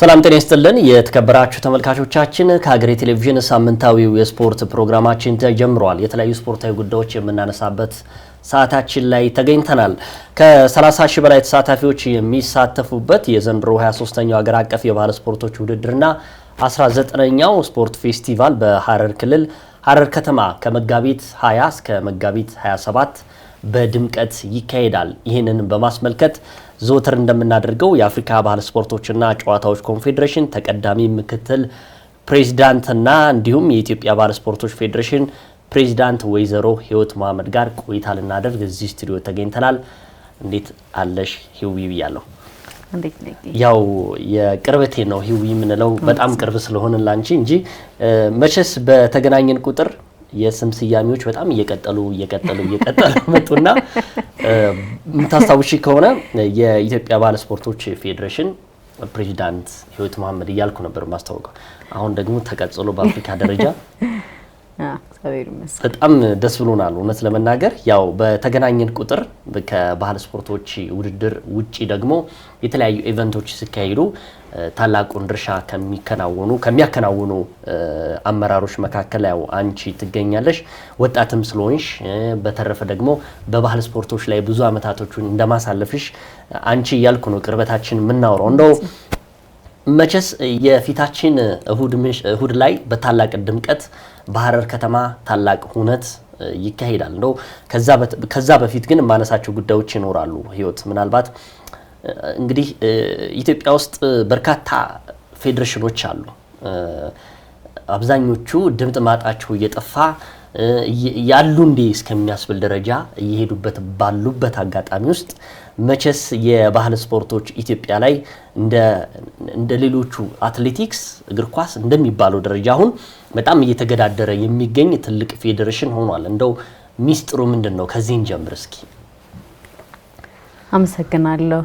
ሰላም ጤና ይስጥልን የተከበራችሁ ተመልካቾቻችን ከሀገሬ ቴሌቪዥን ሳምንታዊው የስፖርት ፕሮግራማችን ተጀምሯል። የተለያዩ ስፖርታዊ ጉዳዮች የምናነሳበት ሰዓታችን ላይ ተገኝተናል። ከ30 ሺህ በላይ ተሳታፊዎች የሚሳተፉበት የዘንድሮ 23ኛው ሀገር አቀፍ የባህል ስፖርቶች ውድድርና 19ኛው ስፖርት ፌስቲቫል በሐረር ክልል ሐረር ከተማ ከመጋቢት 20 እስከ መጋቢት 27 በድምቀት ይካሄዳል። ይህንን በማስመልከት ዞተር እንደምናደርገው የአፍሪካ ባህል ስፖርቶችና ጨዋታዎች ኮንፌዴሬሽን ተቀዳሚ ምክትል ፕሬዝዳንትና እንዲሁም የኢትዮጵያ ባህል ስፖርቶች ፌዴሬሽን ፕሬዝዳንት ወይዘሮ ህይወት መሐመድ ጋር ቆይታ ልናደርግ እዚህ ስቱዲዮ ተገኝተናል። እንዴት አለሽ ህይዊ ብያለሁ። እንዴት ነኝ? ያው የቅርበቴ ነው ህይዊ የምንለው በጣም ቅርብ ስለሆነ ላንቺ እንጂ መቼስ በተገናኘን ቁጥር የስም ስያሜዎች በጣም እየቀጠሉ መጡና የምታስታውሺ ከሆነ የኢትዮጵያ ባህል ስፖርቶች ፌዴሬሽን ፕሬዝዳንት ህይወት መሐመድ እያልኩ ነበር ማስተዋወቀው። አሁን ደግሞ ተቀጽሎ በአፍሪካ ደረጃ በጣም ደስ ብሎናል። እውነት ለመናገር ያው በተገናኘን ቁጥር ከባህል ስፖርቶች ውድድር ውጪ ደግሞ የተለያዩ ኢቨንቶች ሲካሄዱ ታላቁን ድርሻ ከሚያከናውኑ አመራሮች መካከል ያው አንቺ ትገኛለሽ። ወጣትም ስለሆንሽ በተረፈ ደግሞ በባህል ስፖርቶች ላይ ብዙ አመታቶችን እንደማሳለፍሽ አንቺ እያልኩ ነው ቅርበታችን የምናወራው። እንደው መቼስ የፊታችን እሁድ ላይ በታላቅ ድምቀት በሐረር ከተማ ታላቅ ሁነት ይካሄዳል። እንደው ከዛ በፊት ግን ማነሳቸው ጉዳዮች ይኖራሉ። ህይወት ምናልባት እንግዲህ ኢትዮጵያ ውስጥ በርካታ ፌዴሬሽኖች አሉ። አብዛኞቹ ድምጥ ማጣቸው እየጠፋ ያሉ እንዴ እስከሚያስብል ደረጃ እየሄዱበት ባሉበት አጋጣሚ ውስጥ መቼስ የባህል ስፖርቶች ኢትዮጵያ ላይ እንደ ሌሎቹ አትሌቲክስ፣ እግር ኳስ እንደሚባለው ደረጃ አሁን በጣም እየተገዳደረ የሚገኝ ትልቅ ፌዴሬሽን ሆኗል። እንደው ሚስጥሩ ምንድነው? ከዚህን ጀምር እስኪ። አመሰግናለሁ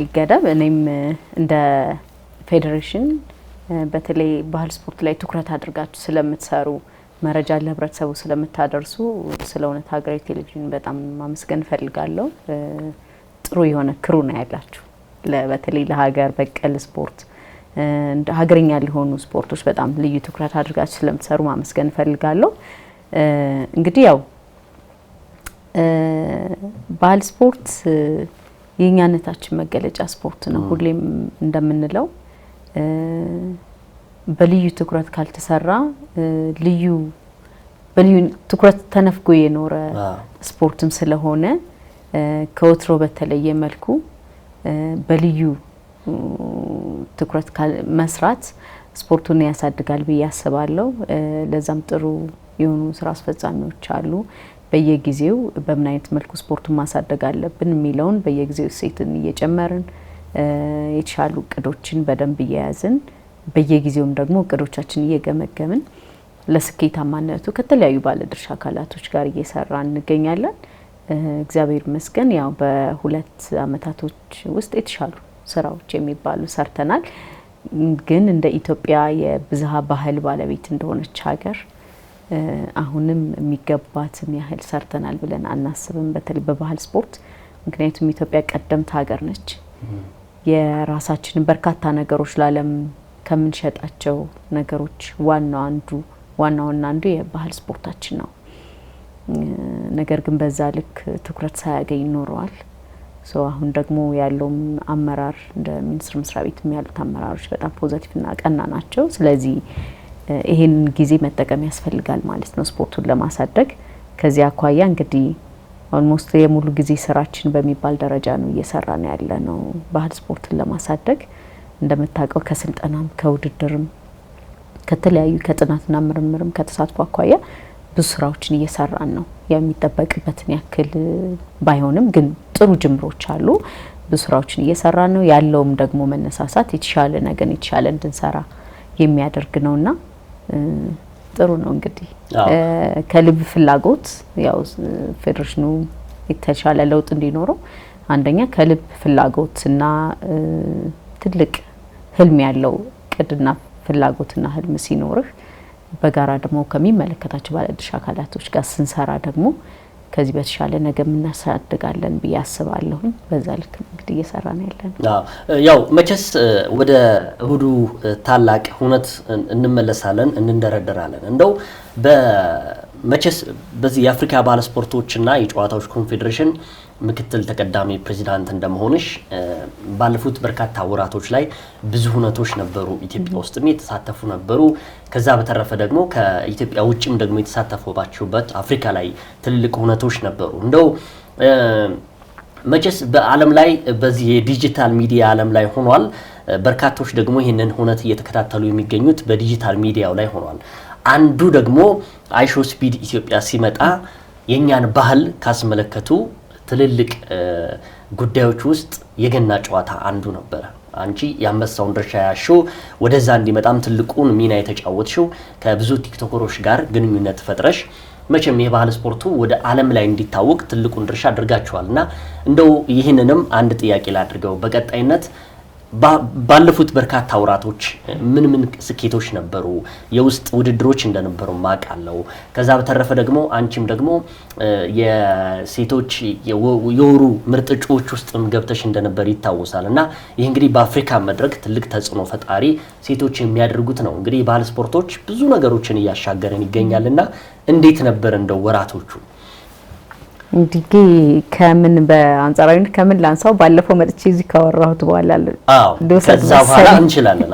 ይገደብ። እኔም እንደ ፌዴሬሽን በተለይ ባህል ስፖርት ላይ ትኩረት አድርጋችሁ ስለምትሰሩ መረጃ ለህብረተሰቡ ስለምታደርሱ ስለ እውነት ሀገሬ ቴሌቪዥን በጣም ማመስገን ፈልጋለሁ። ጥሩ የሆነ ክሩ ነው ያላችሁ። በተለይ ለሀገር በቀል ስፖርት እንደ ሀገርኛ ሊሆኑ ስፖርቶች በጣም ልዩ ትኩረት አድርጋችሁ ስለምትሰሩ ማመስገን ፈልጋለሁ። እንግዲህ ያው ባህል ስፖርት የኛነታችን መገለጫ ስፖርት ነው። ሁሌም እንደምንለው በልዩ ትኩረት ካልተሰራ በልዩ ትኩረት ተነፍጎ የኖረ ስፖርትም ስለሆነ ከወትሮ በተለየ መልኩ በልዩ ትኩረት መስራት ስፖርቱን ያሳድጋል ብዬ አስባለሁ። ለዛም ጥሩ የሆኑ ስራ አስፈጻሚዎች አሉ። በየጊዜው በምን አይነት መልኩ ስፖርቱን ማሳደግ አለብን የሚለውን በየጊዜው ሴትን እየጨመርን የተሻሉ እቅዶችን በደንብ እየያዝን በየጊዜውም ደግሞ እቅዶቻችን እየገመገምን ለስኬታማነቱ ከተለያዩ ባለድርሻ አካላቶች ጋር እየሰራን እንገኛለን። እግዚአብሔር ይመስገን ያው በሁለት አመታቶች ውስጥ የተሻሉ ስራዎች የሚባሉ ሰርተናል። ግን እንደ ኢትዮጵያ የብዝሃ ባህል ባለቤት እንደሆነች ሀገር አሁንም የሚገባትን ያህል ሰርተናል ብለን አናስብም፣ በተለይ በባህል ስፖርት። ምክንያቱም ኢትዮጵያ ቀደምት ሀገር ነች። የራሳችንን በርካታ ነገሮች ለዓለም ከምንሸጣቸው ነገሮች ዋናውና አንዱ የባህል ስፖርታችን ነው። ነገር ግን በዛ ልክ ትኩረት ሳያገኝ ኖረዋል። አሁን ደግሞ ያለውም አመራር እንደ ሚኒስትር መስሪያ ቤት ያሉት አመራሮች በጣም ፖዚቲቭና ቀና ናቸው። ስለዚህ ይሄን ጊዜ መጠቀም ያስፈልጋል ማለት ነው ስፖርቱን ለማሳደግ። ከዚህ አኳያ እንግዲህ ኦልሞስት የሙሉ ጊዜ ስራችን በሚባል ደረጃ ነው እየሰራን ያለ ነው ባህል ስፖርትን ለማሳደግ። እንደምታውቀው ከስልጠናም ከውድድርም ከተለያዩ ከጥናትና ምርምርም ከተሳትፎ አኳያ ብዙ ስራዎችን እየሰራን ነው። የሚጠበቅበትን ያክል ባይሆንም ግን ጥሩ ጅምሮች አሉ። ብዙ ስራዎችን እየሰራን ነው። ያለውም ደግሞ መነሳሳት የተሻለ ነገር የተሻለ እንድንሰራ የሚያደርግ ነውና ጥሩ ነው። እንግዲህ ከልብ ፍላጎት ያው ፌዴሬሽኑ የተሻለ ለውጥ እንዲኖረው አንደኛ ከልብ ፍላጎትና ትልቅ ህልም ያለው ቅድና ፍላጎትና ህልም ሲኖርህ በጋራ ደግሞ ከሚመለከታቸው ባለድርሻ አካላቶች ጋር ስንሰራ ደግሞ ከዚህ በተሻለ ነገር እናሳድጋለን ብዬ አስባለሁ። በዛ ልክ እንግዲህ እየሰራን ያለን። ያው መቼስ ወደ እሁዱ ታላቅ ሁነት እንመለሳለን፣ እንደረደራለን። እንደው በመቼስ በዚህ የአፍሪካ ባህል ስፖርቶችና የጨዋታዎች ኮንፌዴሬሽን ምክትል ተቀዳሚ ፕሬዚዳንት እንደመሆንሽ ባለፉት በርካታ ወራቶች ላይ ብዙ ሁነቶች ነበሩ፣ ኢትዮጵያ ውስጥም የተሳተፉ ነበሩ። ከዛ በተረፈ ደግሞ ከኢትዮጵያ ውጭም ደግሞ የተሳተፉባችሁበት አፍሪካ ላይ ትልልቅ ሁነቶች ነበሩ። እንደው መቼስ በዓለም ላይ በዚህ የዲጂታል ሚዲያ ዓለም ላይ ሆኗል። በርካቶች ደግሞ ይህንን ሁነት እየተከታተሉ የሚገኙት በዲጂታል ሚዲያው ላይ ሆኗል። አንዱ ደግሞ አይሾ ስፒድ ኢትዮጵያ ሲመጣ የኛን ባህል ካስመለከቱ ትልልቅ ጉዳዮች ውስጥ የገና ጨዋታ አንዱ ነበረ። አንቺ ያንበሳውን ድርሻ ያሽው ወደዛ እንዲመጣም ትልቁን ሚና የተጫወትሽው ከብዙ ቲክቶከሮች ጋር ግንኙነት ፈጥረሽ መቼም የባህል ስፖርቱ ወደ ዓለም ላይ እንዲታወቅ ትልቁን ድርሻ አድርጋችኋልና እንደው ይህንንም አንድ ጥያቄ ላድርገው። በቀጣይነት ባለፉት በርካታ ወራቶች ምን ስኬቶች ነበሩ? የውስጥ ውድድሮች እንደነበሩ ማቃለው። ከዛ በተረፈ ደግሞ አንቺም ደግሞ የሴቶች የወሩ ምርጥ እጩዎች ውስጥም ገብተሽ እንደነበር ይታወሳል። እና ይህ እንግዲህ በአፍሪካ መድረክ ትልቅ ተጽዕኖ ፈጣሪ ሴቶች የሚያደርጉት ነው። እንግዲህ የባህል ስፖርቶች ብዙ ነገሮችን እያሻገረን ይገኛልና እንዴት ነበር እንደው ወራቶቹ? እንግዲህ ከምን በአንጻራዊነት ከምን ላንሳው? ባለፈው መጥቼ እዚህ ካወራሁት በኋላ ከዛ በኋላ እንችላለን።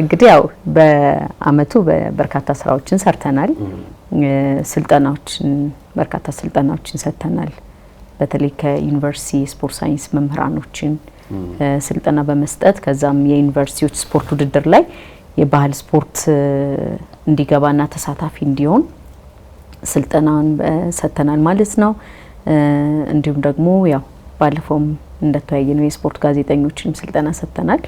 እንግዲህ ያው በአመቱ በርካታ ስራዎችን ሰርተናል። በርካታ ስልጠናዎችን ሰጥተናል። በተለይ ከዩኒቨርሲቲ ስፖርት ሳይንስ መምህራኖችን ስልጠና በመስጠት ከዛም የዩኒቨርሲቲዎች ስፖርት ውድድር ላይ የባህል ስፖርት እንዲገባና ተሳታፊ እንዲሆን ስልጠናን ሰጥተናል ማለት ነው። እንዲሁም ደግሞ ያው ባለፈውም እንደተወያየነው የስፖርት ጋዜጠኞችንም ስልጠና ሰጥተናል።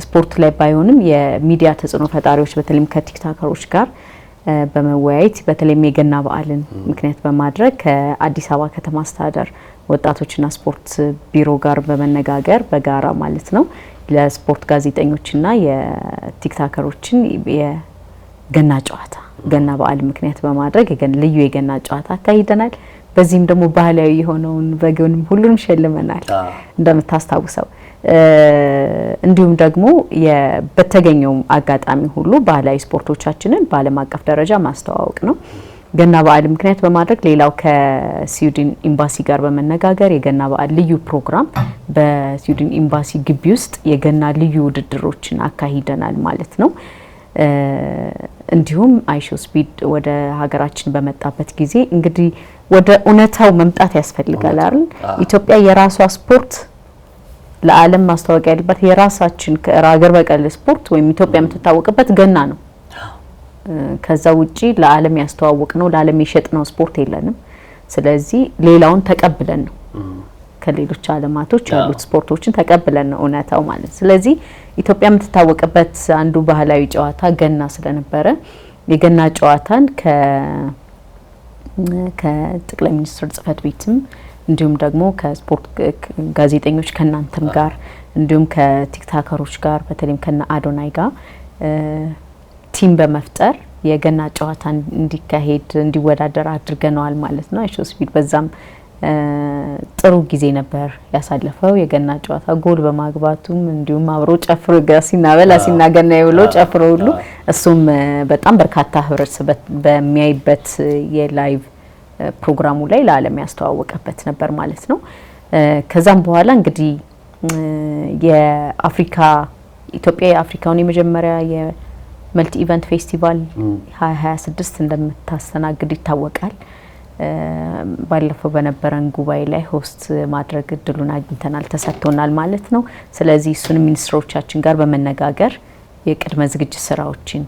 ስፖርት ላይ ባይሆንም የሚዲያ ተጽዕኖ ፈጣሪዎች በተለይም ከቲክቶከሮች ጋር በመወያየት በተለይም የገና በዓልን ምክንያት በማድረግ ከአዲስ አበባ ከተማ አስተዳደር ወጣቶችና ስፖርት ቢሮ ጋር በመነጋገር በጋራ ማለት ነው ለስፖርት ጋዜጠኞችና የቲክቶከሮችን የገና ጨዋታ ገና በዓል ምክንያት በማድረግ ልዩ የገና ጨዋታ አካሂደናል። በዚህም ደግሞ ባህላዊ የሆነውን በግንም ሁሉንም ሸልመናል እንደምታስታውሰው። እንዲሁም ደግሞ በተገኘው አጋጣሚ ሁሉ ባህላዊ ስፖርቶቻችንን በዓለም አቀፍ ደረጃ ማስተዋወቅ ነው። ገና በዓል ምክንያት በማድረግ ሌላው ከስዊድን ኤምባሲ ጋር በመነጋገር የገና በዓል ልዩ ፕሮግራም በስዊድን ኤምባሲ ግቢ ውስጥ የገና ልዩ ውድድሮችን አካሂደናል ማለት ነው። እንዲሁም አይሾ ስፒድ ወደ ሀገራችን በመጣበት ጊዜ እንግዲህ ወደ እውነታው መምጣት ያስፈልጋል አይደል? ኢትዮጵያ የራሷ ስፖርት ለዓለም ማስተዋወቅ ያለበት የራሳችን ከሀገር በቀል ስፖርት ወይም ኢትዮጵያ የምትታወቅበት ገና ነው። ከዛ ውጪ ለዓለም ያስተዋወቅ ነው ለዓለም የሸጥነው ስፖርት የለንም። ስለዚህ ሌላውን ተቀብለን ነው ከሌሎች ዓለማቶች ያሉት ስፖርቶችን ተቀብለን ነው እውነታው ማለት። ስለዚህ ኢትዮጵያ የምትታወቅበት አንዱ ባህላዊ ጨዋታ ገና ስለነበረ የገና ጨዋታን ከጠቅላይ ሚኒስትር ጽሕፈት ቤትም እንዲሁም ደግሞ ከስፖርት ጋዜጠኞች ከናንተም ጋር እንዲሁም ከቲክቶከሮች ጋር በተለይም ከና አዶናይ ጋር ቲም በመፍጠር የገና ጨዋታ እንዲካሄድ እንዲወዳደር አድርገናል ማለት ነው። አይሾ ስፒድ በዛም ጥሩ ጊዜ ነበር ያሳለፈው። የገና ጨዋታ ጎል በማግባቱም እንዲሁም አብሮ ጨፍሮ ጋሲናበላ ሲናገና ይውሎ ጨፍሮ ሁሉ እሱም በጣም በርካታ ህብረተሰብ በሚያይበት የላይቭ ፕሮግራሙ ላይ ለዓለም ያስተዋወቀበት ነበር ማለት ነው። ከዛም በኋላ እንግዲህ ኢትዮጵያ የአፍሪካውን የመጀመሪያ የመልቲ ኢቨንት ፌስቲቫል 2026 እንደምታስተናግድ ይታወቃል። ባለፈው በነበረን ጉባኤ ላይ ሆስት ማድረግ እድሉን አግኝተናል ተሰጥቶናል ማለት ነው። ስለዚህ እሱን ሚኒስትሮቻችን ጋር በመነጋገር የቅድመ ዝግጅት ስራዎችን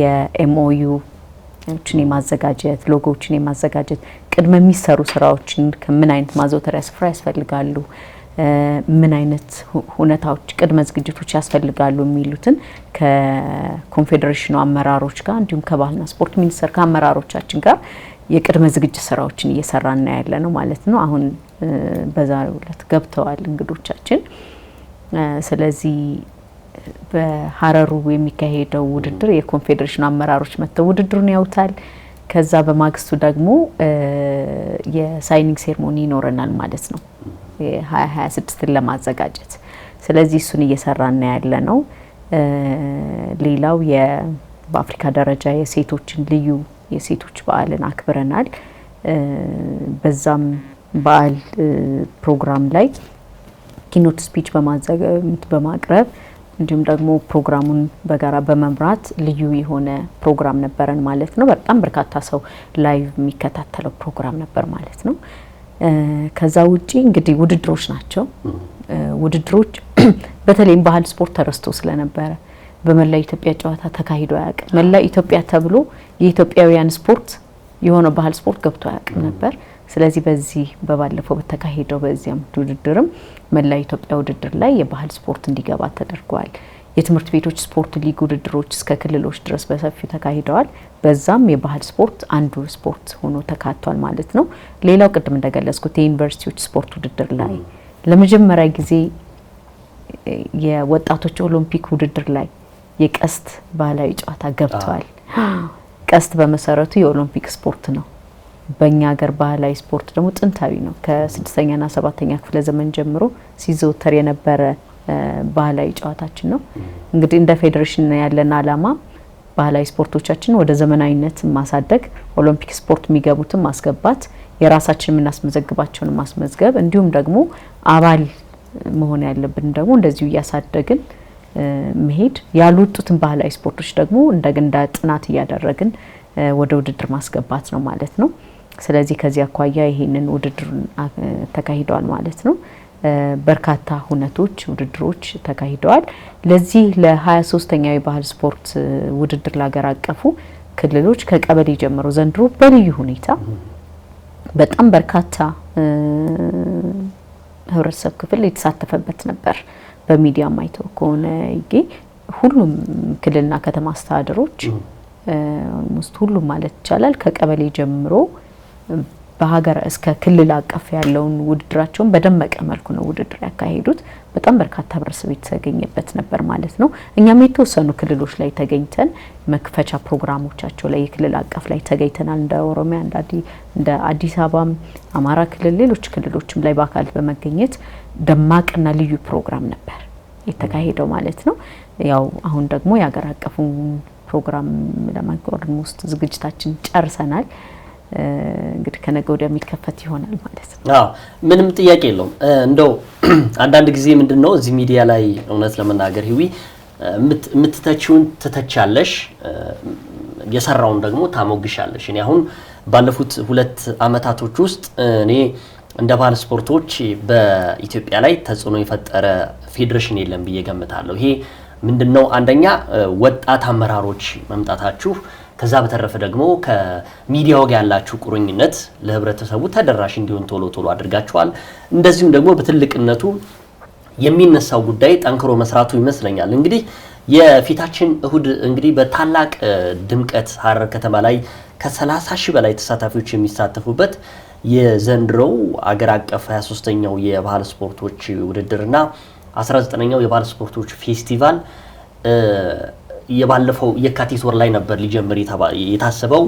የኤምኦዩችን የማዘጋጀት ሎጎዎችን የማዘጋጀት ቅድመ የሚሰሩ ስራዎችን ከምን አይነት ማዘውተሪያ ስፍራ ያስፈልጋሉ፣ ምን አይነት ሁኔታዎች ቅድመ ዝግጅቶች ያስፈልጋሉ የሚሉትን ከኮንፌዴሬሽኑ አመራሮች ጋር እንዲሁም ከባህልና ስፖርት ሚኒስቴር ከአመራሮቻችን ጋር የቅድመ ዝግጅት ስራዎችን እየሰራና ያለ ነው ማለት ነው። አሁን በዛሬው ዕለት ገብተዋል እንግዶቻችን። ስለዚህ በሐረሩ የሚካሄደው ውድድር የኮንፌዴሬሽኑ አመራሮች መጥተው ውድድሩን ያውታል። ከዛ በማግስቱ ደግሞ የሳይኒንግ ሴርሞኒ ይኖረናል ማለት ነው የ2026 ለማዘጋጀት። ስለዚህ እሱን እየሰራን ያለ ነው። ሌላው በአፍሪካ ደረጃ የሴቶችን ልዩ የሴቶች በዓልን አክብረናል። በዛም በዓል ፕሮግራም ላይ ኪኖት ስፒች በማቅረብ እንዲሁም ደግሞ ፕሮግራሙን በጋራ በመምራት ልዩ የሆነ ፕሮግራም ነበረን ማለት ነው። በጣም በርካታ ሰው ላይቭ የሚከታተለው ፕሮግራም ነበር ማለት ነው። ከዛ ውጪ እንግዲህ ውድድሮች ናቸው። ውድድሮች በተለይም ባህል ስፖርት ተረስቶ ስለነበረ በመላ ኢትዮጵያ ጨዋታ ተካሂዶ አያውቅም። መላ ኢትዮጵያ ተብሎ የኢትዮጵያውያን ስፖርት የሆነ ባህል ስፖርት ገብቶ አያውቅም ነበር። ስለዚህ በዚህ በባለፈው በተካሄደው በዚያም ውድድርም መላ ኢትዮጵያ ውድድር ላይ የባህል ስፖርት እንዲገባ ተደርጓል። የትምህርት ቤቶች ስፖርት ሊግ ውድድሮች እስከ ክልሎች ድረስ በሰፊው ተካሂደዋል። በዛም የባህል ስፖርት አንዱ ስፖርት ሆኖ ተካቷል ማለት ነው። ሌላው ቅድም እንደገለጽኩት የዩኒቨርሲቲዎች ስፖርት ውድድር ላይ ለመጀመሪያ ጊዜ የወጣቶች ኦሎምፒክ ውድድር ላይ የቀስት ባህላዊ ጨዋታ ገብቷል። ቀስት በመሰረቱ የኦሎምፒክ ስፖርት ነው። በእኛ ሀገር ባህላዊ ስፖርት ደግሞ ጥንታዊ ነው። ከ6ኛና 7ኛ ክፍለ ዘመን ጀምሮ ሲዘወተር የነበረ ባህላዊ ጨዋታችን ነው። እንግዲህ እንደ ፌዴሬሽን ያለን አላማ ባህላዊ ስፖርቶቻችን ወደ ዘመናዊነት ማሳደግ፣ ኦሎምፒክ ስፖርት የሚገቡትን ማስገባት፣ የራሳችን የምናስመዘግባቸውን ማስመዝገብ፣ እንዲሁም ደግሞ አባል መሆን ያለብን ደግሞ እንደዚሁ እያሳደግን መሄድ፣ ያልወጡትን ባህላዊ ስፖርቶች ደግሞ እንደ ጥናት እያደረግን ወደ ውድድር ማስገባት ነው ማለት ነው። ስለዚህ ከዚህ አኳያ ይሄንን ውድድር ተካሂደዋል ማለት ነው። በርካታ ሁነቶች ውድድሮች ተካሂደዋል። ለዚህ ለ23ኛው የባህል ስፖርት ውድድር ለሀገር አቀፉ ክልሎች ከቀበሌ ጀምሮ ዘንድሮ በልዩ ሁኔታ በጣም በርካታ ህብረተሰብ ክፍል የተሳተፈበት ነበር። በሚዲያ ማይተው ከሆነ ሁሉም ክልልና ከተማ አስተዳደሮች ኦልሞስት ሁሉም ማለት ይቻላል ከቀበሌ ጀምሮ በሀገር እስከ ክልል አቀፍ ያለውን ውድድራቸውን በደመቀ መልኩ ነው ውድድር ያካሄዱት። በጣም በርካታ ህብረተሰብ የተገኘበት ነበር ማለት ነው። እኛም የተወሰኑ ክልሎች ላይ ተገኝተን መክፈቻ ፕሮግራሞቻቸው ላይ የክልል አቀፍ ላይ ተገኝተናል። እንደ ኦሮሚያ፣ እንደ አዲስ አበባም፣ አማራ ክልል፣ ሌሎች ክልሎችም ላይ በአካል በመገኘት ደማቅና ልዩ ፕሮግራም ነበር የተካሄደው ማለት ነው። ያው አሁን ደግሞ የሀገር አቀፉ ፕሮግራም ለማካሄድ ውስጥ ዝግጅታችን ጨርሰናል። እንግዲህ ከነገ ወዲያ የሚከፈት ይሆናል ማለት ነው። አዎ ምንም ጥያቄ የለውም። እንደው አንዳንድ ጊዜ ምንድነው እዚህ ሚዲያ ላይ እውነት ለመናገር ህዊ የምትተቺውን ትተቻለሽ፣ የሰራውን ደግሞ ታሞግሻለሽ። እኔ አሁን ባለፉት 2 አመታቶች ውስጥ እኔ እንደ ባህል ስፖርቶች በኢትዮጵያ ላይ ተጽዕኖ የፈጠረ ፌዴሬሽን የለም ብዬ ገምታለሁ። ይሄ ምንድነው አንደኛ ወጣት አመራሮች መምጣታችሁ፣ ከዛ በተረፈ ደግሞ ከሚዲያው ጋር ያላችሁ ቁርኝነት ለህብረተሰቡ ተደራሽ እንዲሆን ቶሎ አድርጋችኋል። እንደዚሁም ደግሞ በትልቅነቱ የሚነሳው ጉዳይ ጠንክሮ መስራቱ ይመስለኛል። እንግዲህ የፊታችን እሁድ እንግዲህ በታላቅ ድምቀት ሀረር ከተማ ላይ ከ30 ሺህ በላይ ተሳታፊዎች የሚሳተፉበት የዘንድሮው አገር አቀፍ 23ኛው የባህል ስፖርቶች ውድድርና 19ኛው የባህል ስፖርቶች ፌስቲቫል የባለፈው የካቲት ወር ላይ ነበር ሊጀምር የታሰበው።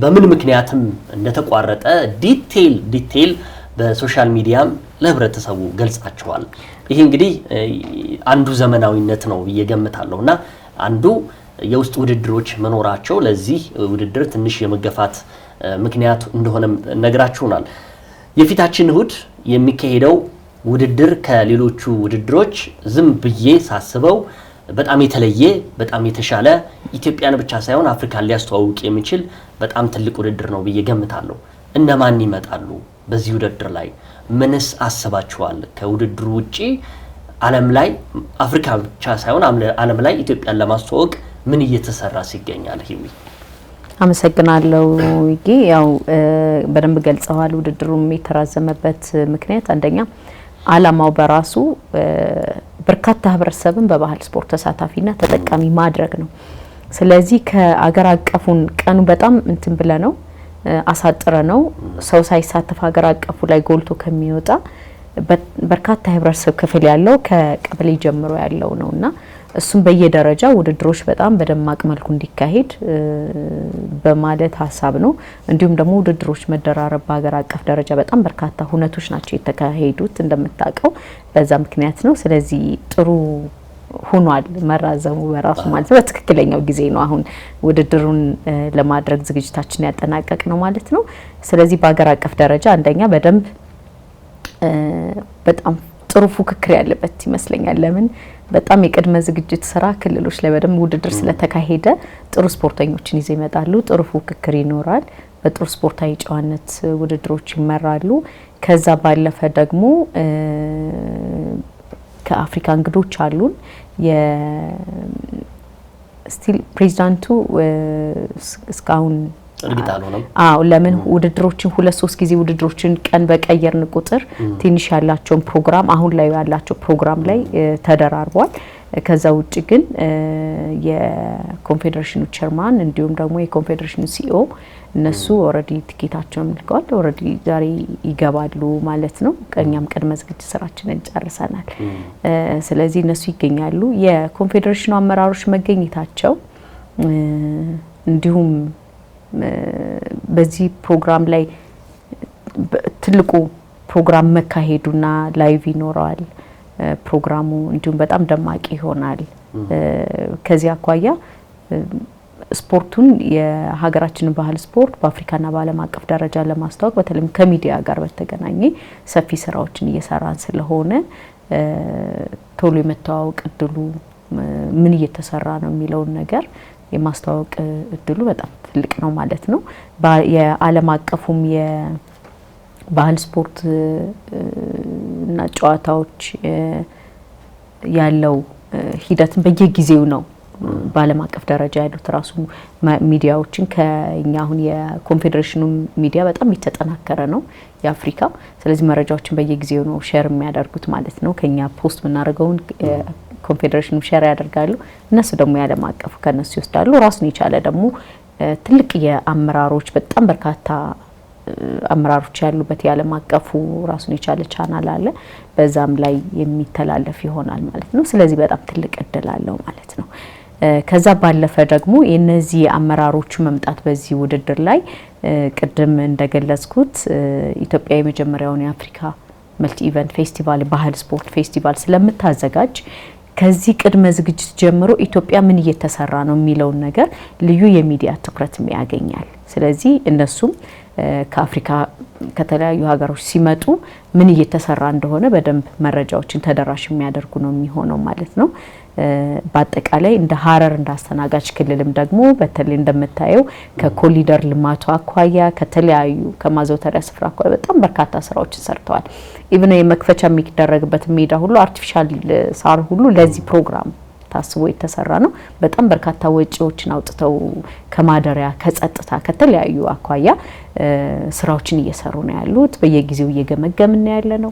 በምን ምክንያትም እንደተቋረጠ ዲቴል በሶሻል ሚዲያም ለህብረተሰቡ ገልጻቸዋል። ይሄ እንግዲህ አንዱ ዘመናዊነት ነው እየገምታለሁና አንዱ የውስጥ ውድድሮች መኖራቸው ለዚህ ውድድር ትንሽ የመገፋት ምክንያት እንደሆነም ነግራችሁናል። የፊታችን እሁድ የሚካሄደው ውድድር ከሌሎቹ ውድድሮች ዝም ብዬ ሳስበው በጣም የተለየ በጣም የተሻለ ኢትዮጵያን ብቻ ሳይሆን አፍሪካን ሊያስተዋውቅ የሚችል በጣም ትልቅ ውድድር ነው ብዬ ገምታለሁ። እነማን ይመጣሉ በዚህ ውድድር ላይ? ምንስ አስባችኋል? ከውድድሩ ውጪ ዓለም ላይ አፍሪካ ብቻ ሳይሆን ዓለም ላይ ኢትዮጵያን ለማስተዋወቅ ምን እየተሰራ ይገኛል? ሂዊ አመሰግናለሁ። ያው በደንብ ገልጸዋል። ውድድሩም የተራዘመበት ምክንያት አንደኛ ዓላማው በራሱ በርካታ ህብረተሰብን በባህል ስፖርት ተሳታፊና ተጠቃሚ ማድረግ ነው። ስለዚህ ከአገር አቀፉን ቀኑ በጣም እንትን ብለ ነው አሳጥረ ነው ሰው ሳይሳተፍ አገር አቀፉ ላይ ጎልቶ ከሚወጣ በርካታ ህብረተሰብ ክፍል ያለው ከቀበሌ ጀምሮ ያለው ነውና እሱም በየደረጃ ውድድሮች በጣም በደማቅ መልኩ እንዲካሄድ በማለት ሀሳብ ነው። እንዲሁም ደግሞ ውድድሮች መደራረብ በሀገር አቀፍ ደረጃ በጣም በርካታ ሁነቶች ናቸው የተካሄዱት እንደምታውቀው፣ በዛ ምክንያት ነው። ስለዚህ ጥሩ ሆኗል መራዘሙ በራሱ ማለት ነው። በትክክለኛው ጊዜ ነው አሁን ውድድሩን ለማድረግ ዝግጅታችን ያጠናቀቅ ነው ማለት ነው። ስለዚህ በሀገር አቀፍ ደረጃ አንደኛ በደንብ በጣም ጥሩ ፉክክር ያለበት ይመስለኛል። ለምን በጣም የቅድመ ዝግጅት ስራ ክልሎች ላይ በደንብ ውድድር ስለተካሄደ ጥሩ ስፖርተኞችን ይዘው ይመጣሉ። ጥሩ ፉክክር ይኖራል። በጥሩ ስፖርታዊ ጨዋነት ውድድሮች ይመራሉ። ከዛ ባለፈ ደግሞ ከአፍሪካ እንግዶች አሉን። የስቲል ፕሬዚዳንቱ እስካሁን ለምን ውድድሮችን 2-3 ጊዜ ውድድሮችን ቀን በቀየርን ቁጥር ትንሽ ያላቸውን ፕሮግራም አሁን ላይ ያላቸው ፕሮግራም ላይ ተደራርቧል። ከዛ ውጭ ግን የኮንፌዴሬሽኑ ቸርማን እንዲሁም ደግሞ የኮንፌዴሬሽኑ ሲኦ እነሱ ኦሬዲ ቲኬታቸውን ልከዋል። ኦሬዲ ዛሬ ይገባሉ ማለት ነው። ቀኛም ቅድመ ዝግጅት ስራችንን ጨርሰናል። ስለዚህ እነሱ ይገኛሉ። የኮንፌዴሬሽኑ አመራሮች መገኘታቸው እንዲሁም በዚህ ፕሮግራም ላይ ትልቁ ፕሮግራም መካሄዱና ላይቭ ይኖራል ፕሮግራሙ እንዲሁም በጣም ደማቂ ይሆናል። ከዚህ አኳያ ስፖርቱን የሀገራችንን ባህል ስፖርት በአፍሪካና በዓለም አቀፍ ደረጃ ለማስተዋወቅ በተለይም ከሚዲያ ጋር በተገናኘ ሰፊ ስራዎችን እየሰራን ስለሆነ ቶሎ የመተዋወቅ እድሉ ምን እየተሰራ ነው የሚለውን ነገር የማስተዋወቅ እድሉ በጣም ትልቅ ነው ማለት ነው። የዓለም አቀፉም የባህል ስፖርት እና ጨዋታዎች ያለው ሂደትን በየጊዜው ነው በዓለም አቀፍ ደረጃ ያሉት ራሱ ሚዲያዎችን ከኛ አሁን የኮንፌዴሬሽኑ ሚዲያ በጣም የተጠናከረ ነው የአፍሪካ። ስለዚህ መረጃዎችን በየጊዜው ነው ሼር የሚያደርጉት ማለት ነው። ከኛ ፖስት የምናደርገውን ኮንፌዴሬሽኑ ሼር ያደርጋሉ፣ እነሱ ደግሞ የዓለም አቀፉ ከነሱ ይወስዳሉ። ራሱን የቻለ ደግሞ ትልቅ የአመራሮች በጣም በርካታ አመራሮች ያሉበት የዓለም አቀፉ ራሱን የቻለ ቻናል አለ። በዛም ላይ የሚተላለፍ ይሆናል ማለት ነው። ስለዚህ በጣም ትልቅ እድል አለው ማለት ነው። ከዛ ባለፈ ደግሞ የነዚህ አመራሮቹ መምጣት በዚህ ውድድር ላይ ቅድም እንደገለጽኩት ኢትዮጵያ የመጀመሪያውን የአፍሪካ መልቲ ኢቨንት ፌስቲቫል ባህል ስፖርት ፌስቲቫል ስለምታዘጋጅ ከዚህ ቅድመ ዝግጅት ጀምሮ ኢትዮጵያ ምን እየተሰራ ነው የሚለውን ነገር ልዩ የሚዲያ ትኩረት ያገኛል። ስለዚህ እነሱም ከአፍሪካ ከተለያዩ ሀገሮች ሲመጡ ምን እየተሰራ እንደሆነ በደንብ መረጃዎችን ተደራሽ የሚያደርጉ ነው የሚሆነው ማለት ነው። በአጠቃላይ እንደ ሀረር እንዳስተናጋጅ ክልልም ደግሞ በተለይ እንደምታየው ከኮሊደር ልማቱ አኳያ ከተለያዩ ከማዘውተሪያ ስፍራ አኳያ በጣም በርካታ ስራዎችን ሰርተዋል። ኢቭን የመክፈቻ የሚደረግበት ሜዳ ሁሉ አርቲፊሻል ሳር ሁሉ ለዚህ ፕሮግራም ታስቦ የተሰራ ነው። በጣም በርካታ ወጪዎችን አውጥተው ከማደሪያ ከጸጥታ ከተለያዩ አኳያ ስራዎችን እየሰሩ ነው ያሉት። በየጊዜው እየገመገምን ያለ ነው።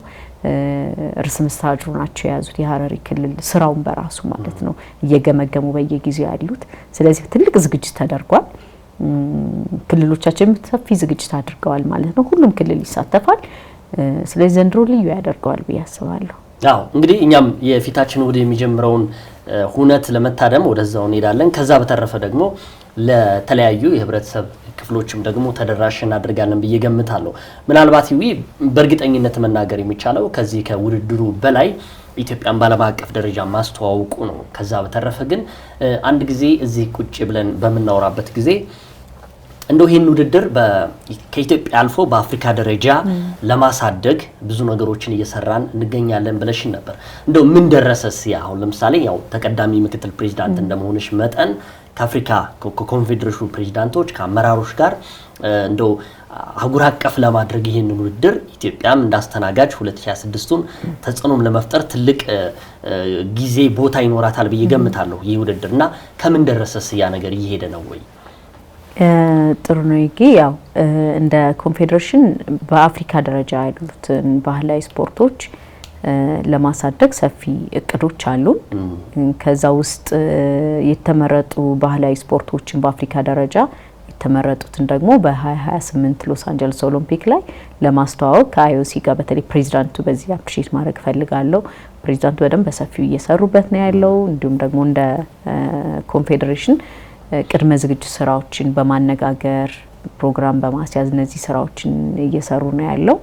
ርዕሰ መስተዳድሩ ናቸው የያዙት የሀረሪ ክልል ስራውን በራሱ ማለት ነው እየገመገሙ በየጊዜው ያሉት። ስለዚህ ትልቅ ዝግጅት ተደርጓል። ክልሎቻችን ሰፊ ዝግጅት አድርገዋል ማለት ነው። ሁሉም ክልል ይሳተፋል። ስለዚህ ዘንድሮ ልዩ ያደርገዋል ብዬ አስባለሁ። አዎ እንግዲህ እኛም የፊታችን ወደ የሚጀምረውን ሁነት ለመታደም ወደዛው እንሄዳለን። ከዛ በተረፈ ደግሞ ለተለያዩ የህብረተሰብ ክፍሎችም ደግሞ ተደራሽ እናደርጋለን ብዬ ገምታለሁ። ምናልባት በእርግጠኝነት መናገር የሚቻለው ከዚህ ከውድድሩ በላይ ኢትዮጵያን በዓለም አቀፍ ደረጃ ማስተዋወቁ ነው። ከዛ በተረፈ ግን አንድ ጊዜ እዚህ ቁጭ ብለን በምናወራበት ጊዜ እንደው ይሄን ውድድር ከኢትዮጵያ አልፎ በአፍሪካ ደረጃ ለማሳደግ ብዙ ነገሮችን እየሰራን እንገኛለን ብለሽን ነበር። እንደው ምን ደረሰስ? አሁን ለምሳሌ ያው ተቀዳሚ ምክትል ፕሬዚዳንት እንደመሆንሽ መጠን ከአፍሪካ ኮንፌዴሬሽኑ ፕሬዚዳንቶች ከአመራሮች ጋር እንደው አህጉር አቀፍ ለማድረግ ይሄን ውድድር ኢትዮጵያም እንዳስተናጋጅ 2026ን ተጽዕኖም ለመፍጠር ትልቅ ጊዜ ቦታ ይኖራታል ብዬ ገምታለሁ። ይሄ ውድድርና ከምን ደረሰስ? ያ ነገር እየሄደ ነው ወይ? ጥሩ ነው ይጌ ያው እንደ ኮንፌዴሬሽን በአፍሪካ ደረጃ ያሉትን ባህላዊ ስፖርቶች ለማሳደግ ሰፊ እቅዶች አሉ። ከዛ ውስጥ የተመረጡ ባህላዊ ስፖርቶችን በአፍሪካ ደረጃ የተመረጡትን ደግሞ በ2028 ሎስ አንጀለስ ኦሎምፒክ ላይ ለማስተዋወቅ ከአይኦሲ ጋር በተለይ ፕሬዚዳንቱ በዚህ አፕሪሺየት ማድረግ ፈልጋለሁ። ፕሬዚዳንቱ በደንብ በሰፊው እየሰሩበት ነው ያለው። እንዲሁም ደግሞ እንደ ኮንፌዴሬሽን ቅድመ ዝግጅት ስራዎችን በማነጋገር ፕሮግራም በማስያዝ እነዚህ ስራዎችን እየሰሩ ነው ያለው።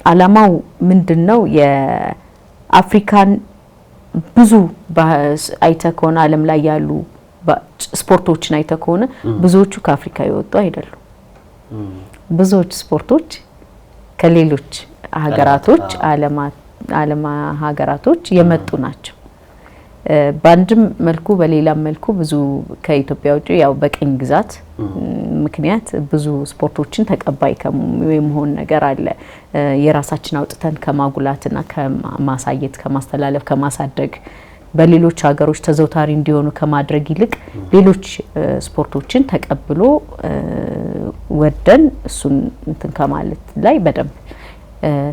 አላማው ምንድነው? የአፍሪካን ብዙ አይተ ከሆነ ዓለም ላይ ያሉ ስፖርቶችን አይተ ከሆነ ብዙዎቹ ከአፍሪካ የወጡ አይደሉም። ብዙዎች ስፖርቶች ከሌሎች ሀገራቶች ዓለም ሀገራቶች የመጡ ናቸው። በአንድም መልኩ በሌላም መልኩ ብዙ ከኢትዮጵያ ውጪ ያው በቅኝ ግዛት ምክንያት ብዙ ስፖርቶችን ተቀባይ ከመሆን ነገር አለ። የራሳችን አውጥተን ከማጉላትና ከማሳየት ከማስተላለፍ ከማሳደግ በሌሎች ሀገሮች ተዘውታሪ እንዲሆኑ ከማድረግ ይልቅ ሌሎች ስፖርቶችን ተቀብሎ ወደን እሱን እንትን ከማለት ላይ በደንብ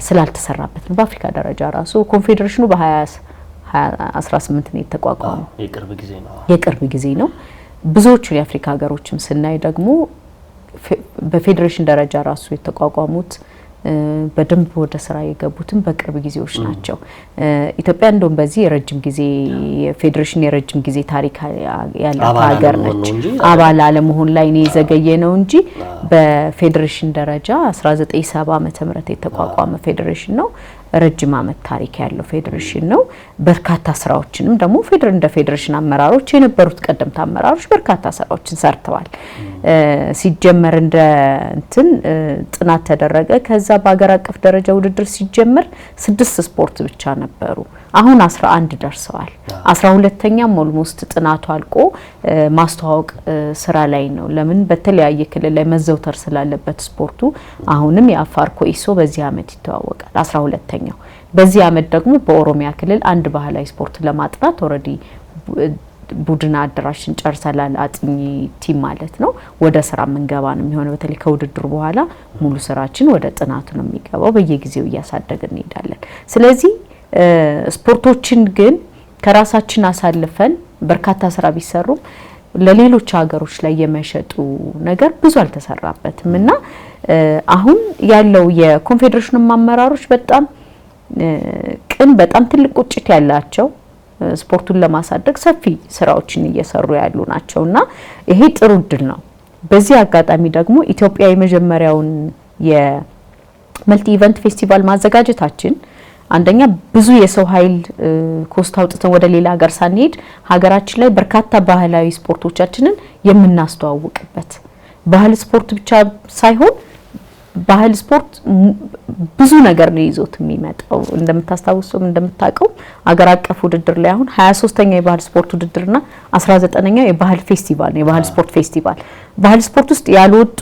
ስላልተሰራበት ነው። በአፍሪካ ደረጃ ራሱ ኮንፌዴሬሽኑ በ2018 ነው የተቋቋመው። የቅርብ ጊዜ ነው። ብዙዎቹ የአፍሪካ ሀገሮችም ስናይ ደግሞ በፌዴሬሽን ደረጃ ራሱ የተቋቋሙት በደንብ ወደ ስራ የገቡትም በቅርብ ጊዜዎች ናቸው። ኢትዮጵያ እንደውም በዚህ የረጅም ጊዜ የፌዴሬሽን የረጅም ጊዜ ታሪክ ያላት ሀገር ነች። አባል አለመሆን ላይ ነው የዘገየ ነው እንጂ በፌዴሬሽን ደረጃ 1970 ዓመተ ምህረት የተቋቋመ ፌዴሬሽን ነው። ረጅም አመት ታሪክ ያለው ፌዴሬሽን ነው። በርካታ ስራዎችንም ደግሞ እንደ ፌዴሬሽን አመራሮች የነበሩት ቀደምት አመራሮች በርካታ ስራዎችን ሰርተዋል። ሲጀመር እንደ ጥናት ተደረገ። ከዛ በአገር አቀፍ ደረጃ ውድድር ሲጀመር 6 ስፖርት ብቻ ነበሩ። አሁን 11 ደርሰዋል። 12ኛም ኦልሞስት ጥናቱ አልቆ ማስተዋወቅ ስራ ላይ ነው። ለምን በተለያየ ክልል ላይ መዘውተር ስላለበት ስፖርቱ አሁንም የአፋር ኮይሶ በዚህ አመት ይተዋወቃል 12ኛው። በዚህ አመት ደግሞ በኦሮሚያ ክልል አንድ ባህላዊ ስፖርት ለማጥናት ኦሬዲ ቡድን አደራሽን ጨርሰናል። አጥኚ ቲም ማለት ነው። ወደ ስራ መንገባ ነው የሚሆነው። በተለይ ከውድድሩ በኋላ ሙሉ ስራችን ወደ ጥናቱ ነው የሚገባው። በየጊዜው እያሳደግን እንሄዳለን። ስለዚህ ስፖርቶችን ግን ከራሳችን አሳልፈን በርካታ ስራ ቢሰሩም ለሌሎች ሀገሮች ላይ የመሸጡ ነገር ብዙ አልተሰራበትም እና አሁን ያለው የኮንፌዴሬሽኑ አመራሮች በጣም በጣም ትልቅ ቁጭት ያላቸው ስፖርቱን ለማሳደግ ሰፊ ስራዎችን እየሰሩ ያሉ ናቸውና ይሄ ጥሩ እድል ነው። በዚህ አጋጣሚ ደግሞ ኢትዮጵያ የመጀመሪያውን የመልቲ ኢቨንት ፌስቲቫል ማዘጋጀታችን አንደኛ ብዙ የሰው ኃይል ኮስት አውጥተን ወደ ሌላ ሀገር ሳንሄድ ሀገራችን ላይ በርካታ ባህላዊ ስፖርቶቻችንን የምናስተዋውቅበት ባህል ስፖርት ብቻ ሳይሆን ባህል ስፖርት ብዙ ነገር ነው ይዞት የሚመጣው። እንደምታስታውሱም እንደምታውቀው አገር አቀፍ ውድድር ላይ አሁን 23ኛው የባህል ስፖርት ውድድርና 19ኛው የባህል ፌስቲቫል ነው። የባህል ስፖርት ፌስቲቫል ባህል ስፖርት ውስጥ ያልወጡ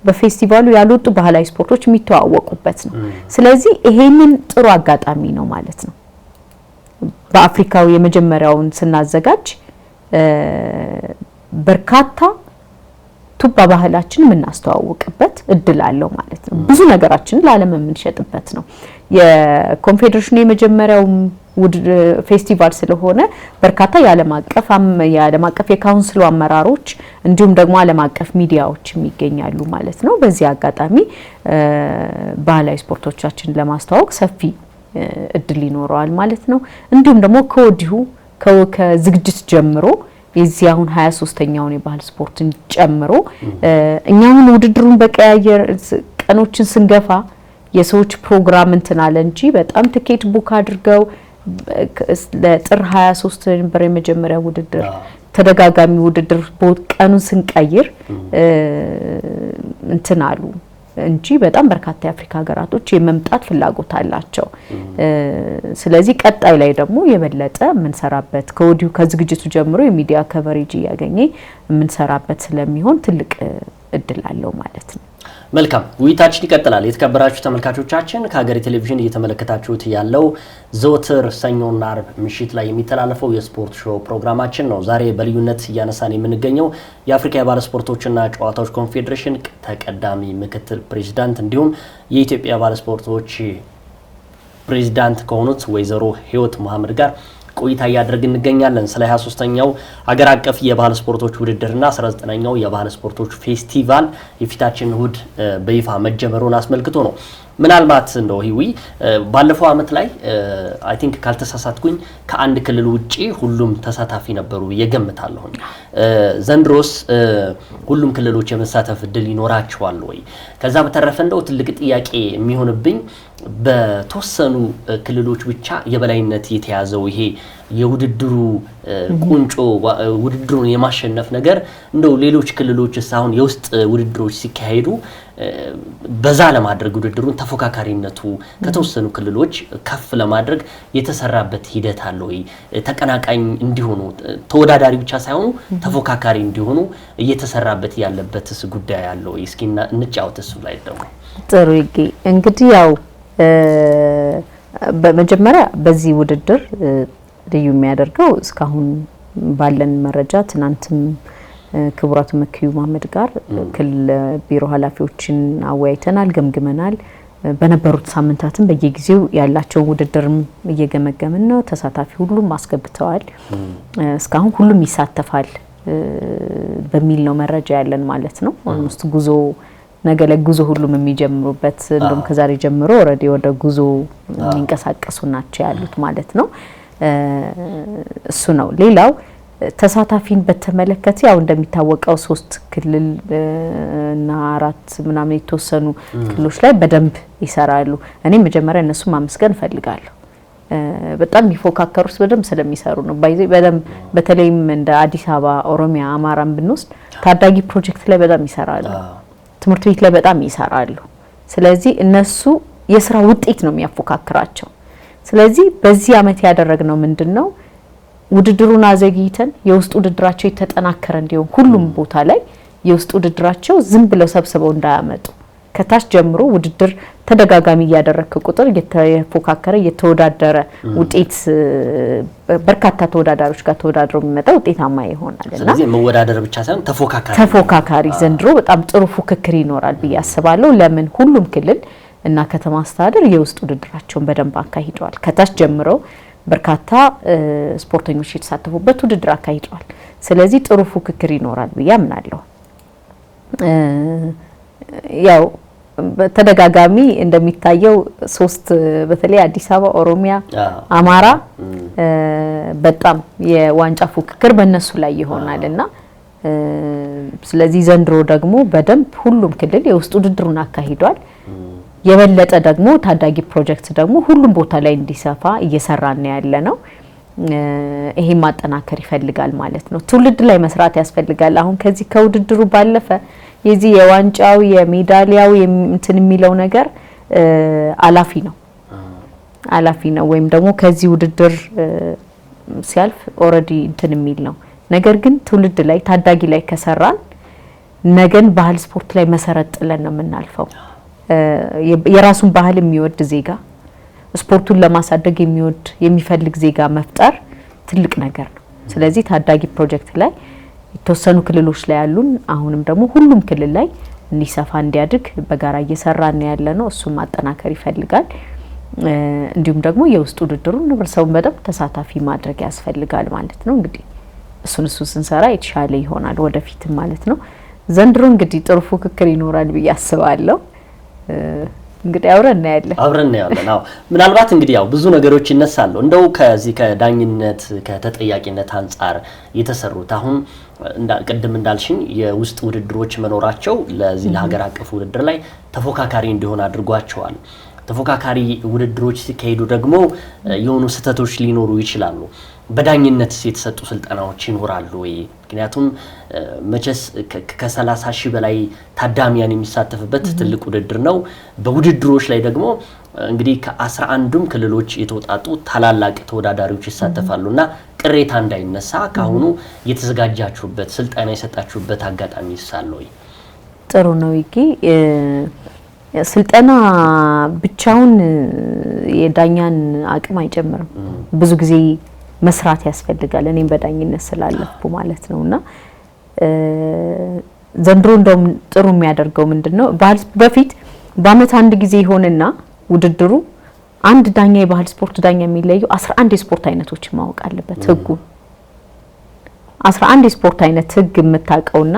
በፌስቲቫሉ ያልወጡ ባህላዊ ስፖርቶች የሚተዋወቁበት ነው። ስለዚህ ይሄንን ጥሩ አጋጣሚ ነው ማለት ነው። በአፍሪካው የመጀመሪያውን ስናዘጋጅ በርካታ ቱባ ባህላችን የምናስተዋውቅበት እድል አለው ማለት ነው። ብዙ ነገራችን ለዓለም የምንሸጥበት ነው። የኮንፌዴሬሽኑ የመጀመሪያው ፌስቲቫል ስለሆነ በርካታ የዓለም አቀፍ የካውንስሉ አመራሮች እንዲሁም ደግሞ ዓለም አቀፍ ሚዲያዎች ይገኛሉ ማለት ነው። በዚህ አጋጣሚ ባህላዊ ስፖርቶቻችን ለማስተዋወቅ ሰፊ እድል ይኖረዋል ማለት ነው። እንዲሁም ደግሞ ከወዲሁ ከዝግጅት ጀምሮ የዚህ አሁን 23ኛውን የባህል ስፖርትን ጨምሮ እኛውን ውድድሩን በቀያየር ቀኖችን ስንገፋ የሰዎች ፕሮግራም አለ እንጂ በጣም ትኬት ቡክ አድርገው ለጥር 23 ነበር የመጀመሪያ ውድድር። ተደጋጋሚ ውድድር ቀኑን ስንቀይር አሉ እንጂ በጣም በርካታ የአፍሪካ ሀገራቶች የመምጣት ፍላጎት አላቸው። ስለዚህ ቀጣይ ላይ ደግሞ የበለጠ የምንሰራበት ከወዲሁ ከዝግጅቱ ጀምሮ የሚዲያ ከቨሬጅ ያገኘ የምንሰራበት ስለሚሆን ትልቅ እድል አለው ማለት ነው። መልካም ውይይታችን ይቀጥላል። የተከበራችሁ ተመልካቾቻችን ከሀገሬ ቴሌቪዥን እየተመለከታችሁት ያለው ዘወትር ሰኞና አርብ ምሽት ላይ የሚተላለፈው የስፖርት ሾው ፕሮግራማችን ነው። ዛሬ በልዩነት እያነሳን የምንገኘው የአፍሪካ የባህል ስፖርቶችና ጨዋታዎች ኮንፌዴሬሽን ተቀዳሚ ምክትል ፕሬዚዳንት እንዲሁም የኢትዮጵያ ባህል ስፖርቶች ፕሬዚዳንት ከሆኑት ወይዘሮ ህይወት መሐመድ ጋር ቆይታ እያደረግን እንገኛለን። ስለ 23ኛው ሀገር አቀፍ የባህል ስፖርቶች ውድድርና 19ኛው የባህል ስፖርቶች ፌስቲቫል የፊታችን እሁድ በይፋ መጀመሩን አስመልክቶ ነው። ምናልባት እንደው ሂዊ ባለፈው አመት ላይ አይ ቲንክ ካልተሳሳትኩኝ ከአንድ ክልል ውጪ ሁሉም ተሳታፊ ነበሩ እየገምታለሁ። ዘንድሮስ ሁሉም ክልሎች የመሳተፍ እድል ይኖራቸዋል ወይ? ከዛ በተረፈ እንደው ትልቅ ጥያቄ የሚሆንብኝ በተወሰኑ ክልሎች ብቻ የበላይነት የተያዘው ይሄ የውድድሩ ቁንጮ ውድድሩን የማሸነፍ ነገር እንደው ሌሎች ክልሎችስ አሁን የውስጥ ውድድሮች ሲካሄዱ በዛ ለማድረግ ውድድሩን ተፎካካሪነቱ ከተወሰኑ ክልሎች ከፍ ለማድረግ የተሰራበት ሂደት አለ ወይ? ተቀናቃኝ እንዲሆኑ ተወዳዳሪ ብቻ ሳይሆኑ ተፎካካሪ እንዲሆኑ እየተሰራበት ያለበትስ ጉዳይ አለ ወይ? እስኪ እንጫወት እሱ ላይ ደግሞ። ጥሩ ይጌ እንግዲህ ያው በመጀመሪያ በዚህ ውድድር ልዩ የሚያደርገው እስካሁን ባለን መረጃ ትናንትም ክቡራቱ መክዩ መሐመድ ጋር ክልል ቢሮ ኃላፊዎችን አወያይተናል፣ ገምግመናል። በነበሩት ሳምንታትም በየጊዜው ያላቸው ውድድርም እየገመገምን ነው። ተሳታፊ ሁሉም አስገብተዋል። እስካሁን ሁሉም ይሳተፋል በሚል ነው መረጃ ያለን ማለት ነው። ኦልሞስት ጉዞ ነገ ለጉዞ ሁሉም የሚጀምሩበት እንደም ከዛሬ ጀምሮ ኦሬዲ ወደ ጉዞ የሚንቀሳቀሱ ናቸው ያሉት ማለት ነው። እሱ ነው። ሌላው ተሳታፊን በተመለከተ ያው እንደሚታወቀው 3 ክልል እና 4 ምናምን የተወሰኑ ክልሎች ላይ በደንብ ይሰራሉ። እኔ መጀመሪያ እነሱ ማመስገን ፈልጋለሁ። በጣም የሚፎካከሩት በደንብ ስለሚሰሩ ነው። በደንብ በተለይም እንደ አዲስ አበባ፣ ኦሮሚያ፣ አማራን ብንወስድ ታዳጊ ፕሮጀክት ላይ በጣም ይሰራሉ። ትምህርት ቤት ላይ በጣም ይሰራሉ። ስለዚህ እነሱ የስራ ውጤት ነው የሚያፎካክራቸው። ስለዚህ በዚህ አመት ያደረግነው ምንድነው ውድድሩን አዘግይተን የውስጥ ውድድራቸው የተጠናከረ እንዲሆን ሁሉም ቦታ ላይ የውስጥ ውድድራቸው ዝም ብለው ሰብስበው እንዳያመጡ ከታች ጀምሮ ውድድር ተደጋጋሚ ያደረከ ቁጥር የተፎካከረ የተወዳደረ ውጤት በርካታ ተወዳዳሪዎች ጋር ተወዳድረው የሚመጣ ውጤታማ ይሆናልና ስለዚህ መወዳደር ብቻ ሳይሆን ተፎካካሪ ዘንድሮ በጣም ጥሩ ፉክክር ይኖራል ብዬ አስባለሁ። ለምን ሁሉም ክልል እና ከተማ አስተዳደር የውስጥ ውድድራቸውን በደንብ አካሂደዋል። ከታች ጀምሮ በርካታ ስፖርተኞች የተሳተፉበት ውድድር አካሂደዋል። ስለዚህ ጥሩ ፉክክር ይኖራል ብዬ አምናለሁ። ያው በተደጋጋሚ እንደሚታየው 3 በተለይ አዲስ አበባ፣ ኦሮሚያ፣ አማራ በጣም የዋንጫ ፉክክር በእነሱ ላይ ይሆናልና ስለዚህ ዘንድሮ ደግሞ በደንብ ሁሉም ክልል የውስጥ ውድድሩን አካሂዷል። የበለጠ ደግሞ ታዳጊ ፕሮጀክት ደግሞ ሁሉም ቦታ ላይ እንዲሰፋ እየሰራን ያለ ነው። ይሄ ማጠናከር ይፈልጋል ማለት ነው። ትውልድ ላይ መስራት ያስፈልጋል። አሁን ከዚህ ከውድድሩ ባለፈ የዚህ የዋንጫው የሜዳሊያው እንትን የሚለው ነገር አላፊ ነው ወይም ደግሞ ከዚህ ውድድር ሲያልፍ ኦሬዲ እንትን የሚል ነው። ነገር ግን ትውልድ ላይ ታዳጊ ላይ ከሰራን ነገን ባህል ስፖርት ላይ መሰረት ጥለን ነው የምናልፈው። የራሱን ባህል የሚወድ ዜጋ ስፖርቱን ለማሳደግ የሚፈልግ ዜጋ መፍጠር ትልቅ ነገር ነው። ስለዚህ ታዳጊ ፕሮጀክት ላይ የተወሰኑ ክልሎች ላይ ያሉን አሁንም ደግሞ ሁሉም ክልል ላይ እንዲሰፋ እንዲያድግ በጋራ እየሰራን ያለ ነው። እሱን ማጠናከር ይፈልጋል። እንዲሁም ደግሞ የውስጥ ውድድሩን ህብረተሰቡን በደንብ ተሳታፊ ማድረግ ያስፈልጋል ማለት ነው። እንግዲህ እሱን ስንሰራ የተሻለ ይሆናል ወደፊትም ማለት ነው። ዘንድሮ እንግዲህ ጥሩ ፉክክር ይኖራል ብዬ አስባለሁ። እንግዲህ አብረን እናያለን። አዎ ምናልባት እንግዲህ ያው ብዙ ነገሮች ይነሳሉ። እንደው ከዚህ ከዳኝነት ከተጠያቂነት አንፃር የተሰሩት አሁን ቅድም እንዳልሽኝ የውስጥ ውድድሮች መኖራቸው ለዚህ ለሀገር አቀፍ ውድድር ላይ ተፎካካሪ እንዲሆን አድርጓቸዋል። ተፎካካሪ ውድድሮች ሲካሄዱ ደግሞ የሆኑ ስህተቶች ሊኖሩ ይችላሉ። በዳኝነት የተሰጡ ስልጠናዎች ይኖራሉ ወይ? ምክንያቱም መቼስ ከ30 ሺህ በላይ ታዳሚያን የሚሳተፍበት ትልቅ ውድድር ነው። በውድድሮች ላይ ደግሞ እንግዲህ ከ11ዱም ክልሎች የተወጣጡ ታላላቅ ተወዳዳሪዎች ይሳተፋሉና ቅሬታ እንዳይነሳ ካሁኑ የተዘጋጃችሁበት ስልጠና የሰጣችሁበት አጋጣሚ ይሳል ወይ? ጥሩ ነው ይቂ ስልጠና ብቻውን የዳኛን አቅም አይጨምርም። ብዙ ጊዜ መስራት ያስፈልጋል። እኔም በዳኝነት ስላለፍኩ ማለት ነውና ዘንድሮ እንደውም ጥሩ የሚያደርገው ምንድነው በፊት በአመት አንድ ጊዜ ይሆንና ውድድሩ አንድ ዳኛ የባህል ስፖርት ዳኛ የሚለየው 11 የስፖርት አይነቶችን ማወቅ አለበት ህጉ 11 የስፖርት አይነት ህግ የምታውቀውና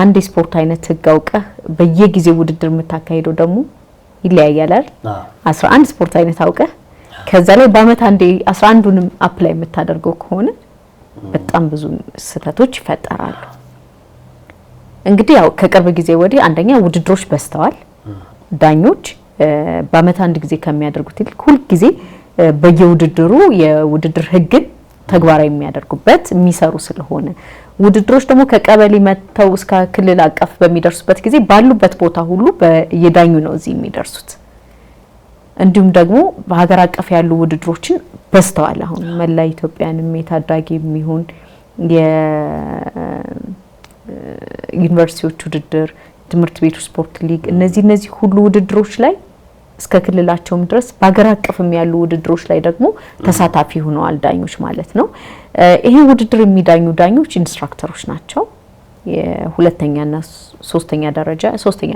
አንድ የስፖርት አይነት ህግ አውቀህ በየጊዜው ውድድር የምታካሂደው ደግሞ ይለያያል አይደል 11 ስፖርት አይነት አውቀህ ከዛ ላይ በአመት አንዴ 11ዱንም አፕላይ የምታደርገው ከሆነ በጣም ብዙ ስህተቶች ይፈጠራሉ እንግዲህ ያው ከቅርብ ጊዜ ወዲህ አንደኛ ውድድሮች በስተዋል ዳኞች በአመት አንድ ጊዜ ከሚያደርጉት ይልቅ ሁሉ ጊዜ በየውድድሩ የውድድር ህግን ተግባራዊ የሚያደርጉበት የሚሰሩ ስለሆነ ውድድሮች ደግሞ ከቀበሌ መተው እስከ ክልል አቀፍ በሚደርሱበት ጊዜ ባሉበት ቦታ ሁሉ በየዳኙ ነው እዚህ የሚደርሱት እንዲሁም ደግሞ በሀገር አቀፍ ያሉ ውድድሮችን በስተዋል አሁን መላ ኢትዮጵያንም የታዳጊ የሚሆን የዩኒቨርሲቲዎች ውድድር ትምህርት ቤቱ ስፖርት ሊግ እነዚህ ሁሉ ውድድሮች ላይ እስከ ክልላቸውም ድረስ በሀገር አቀፍም ያሉ ውድድሮች ላይ ደግሞ ተሳታፊ ሆነዋል ዳኞች ማለት ነው ይሄ ውድድር የሚዳኙ ዳኞች ኢንስትራክተሮች ናቸው የሁለተኛና ሶስተኛ